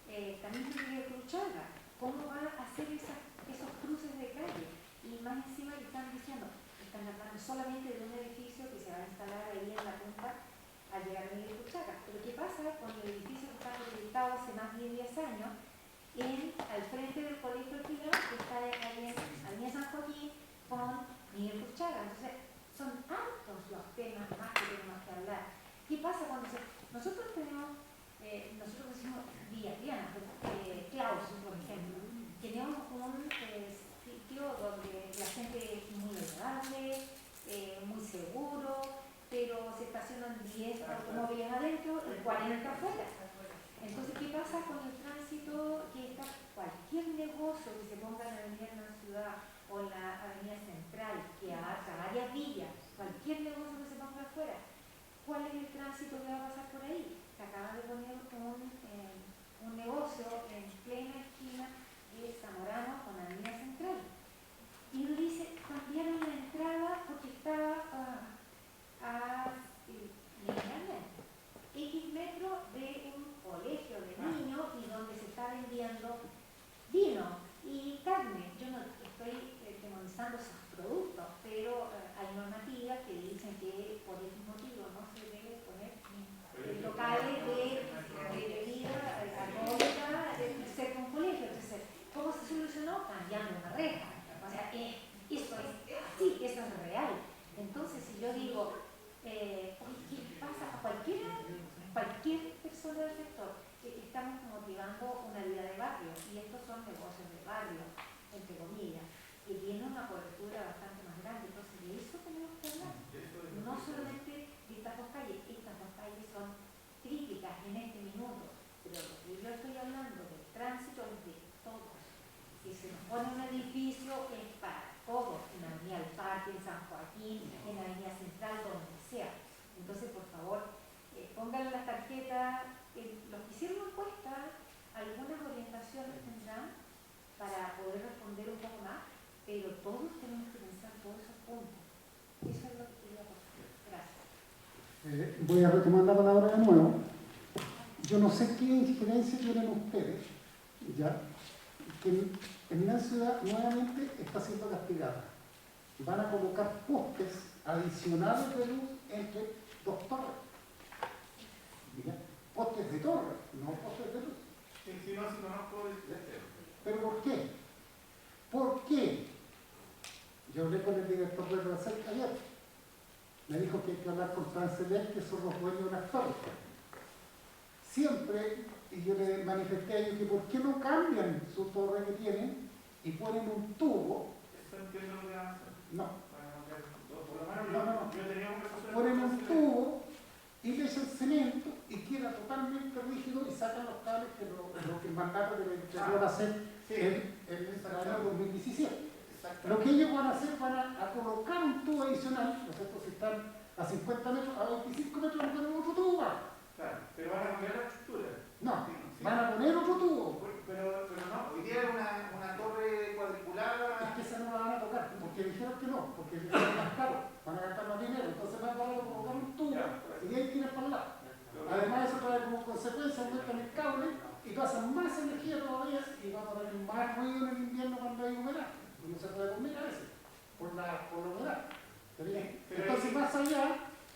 Camino Miguel Cruchaga? ¿Cómo va a hacer esos cruces de calle? Y más encima le están diciendo, están hablando solamente de un edificio que se va a instalar ahí en la punta al llegar a Miguel Cruchaga. Pero ¿qué pasa con el edificio que está proyectado hace más de 10 años al frente del Colegio Pilar, que está ahí en Avenida San Joaquín con Miguel Cruchaga? Entonces, son hartos los temas más que tenemos que hablar. ¿Qué pasa cuando nosotros tenemos, nosotros decimos Villa Triana, Klaus, por ejemplo, tenemos un sitio donde la gente es muy agradable, muy seguro, pero se estacionan 10 automóviles adentro y 40 afuera. Entonces, ¿qué pasa con el tránsito? Que está cualquier negocio que se ponga en la avenida de la ciudad o en la avenida central, que abarca varias villas, cualquier negocio que se ponga afuera, ¿cuál es el tránsito que va a pasar por ahí? Se acaba de poner un negocio en plena esquina de Zamorano con la avenida central. Y uno dice, cambiaron la entrada porque estaba X metros de un colegio de niños y donde se está vendiendo vino y carne. Yo no estoy demonizando esos productos, pero hay normativas que dicen que por ese motivo no se debe poner locales de bebida alcohólica cerca de un colegio. Entonces, ¿cómo se solucionó? Cambiando una reja. O sea, eso es así, eso es real. Entonces, si yo digo, ¿qué pasa a cualquier persona del sector? Estamos motivando una vida de barrio y estos son negocios de barrio, entre comillas, que tienen una cobertura bastante más grande. Entonces, de eso tenemos que hablar. No solamente de estas dos calles son críticas en este minuto, pero lo que yo estoy hablando del tránsito es de todos. Si se nos pone un edificio es para todos, en la Avenida del Parque, en San Joaquín, en la Avenida Central, donde sea. Entonces, por favor, pongan las tarjetas, los que hicieron encuesta, algunas orientaciones tendrán para poder responder un poco más, pero todos tenemos que pensar todos esos puntos. Eso es lo que quería aportar. Gracias. Voy a retomar la palabra de nuevo. Yo no sé qué injerencia tienen ustedes, ya, que en la ciudad nuevamente está siendo castigada. Van a colocar postes adicionales de luz entre dos torres. ¿Ya? Postes de torre, no postes de luz. Si no, si conozco ¿Pero por qué? ¿Por qué? Yo hablé con el director de la CERC ayer. Me dijo que hay que hablar con Transelec, que son los dueños de las torres. Siempre, y yo le manifesté a ellos que por qué no cambian su torre que tienen y ponen un tubo. Eso entiendo lo que van a hacer. No. No. Yo tenía un profesor. Ponen un tubo y le echan cemento y queda totalmente rígido y sacan los cables que lo que el mandato que le entregó a hacer en el año 2017. Lo que ellos van a hacer, van a colocar un tubo adicional, nosotros están a 50 metros, a 25 metros, van a poner otro tubo. Claro, pero van a cambiar la estructura. No, van a poner otro tubo. Pero no, hoy día era una torre cuadriculada. Es que esa no la van a tocar, porque dijeron que no, porque es más caro, van a gastar más dinero, entonces más barato colocar un tubo y de ahí tiras para el lado. Además eso trae como consecuencia aumentan el cable y pasan más energía todavía y vamos a tener más ruido en el invierno cuando hay humedad. No se puede dormir a veces por la humedad. Entonces más allá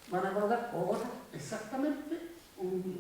van a colocar otro, exactamente un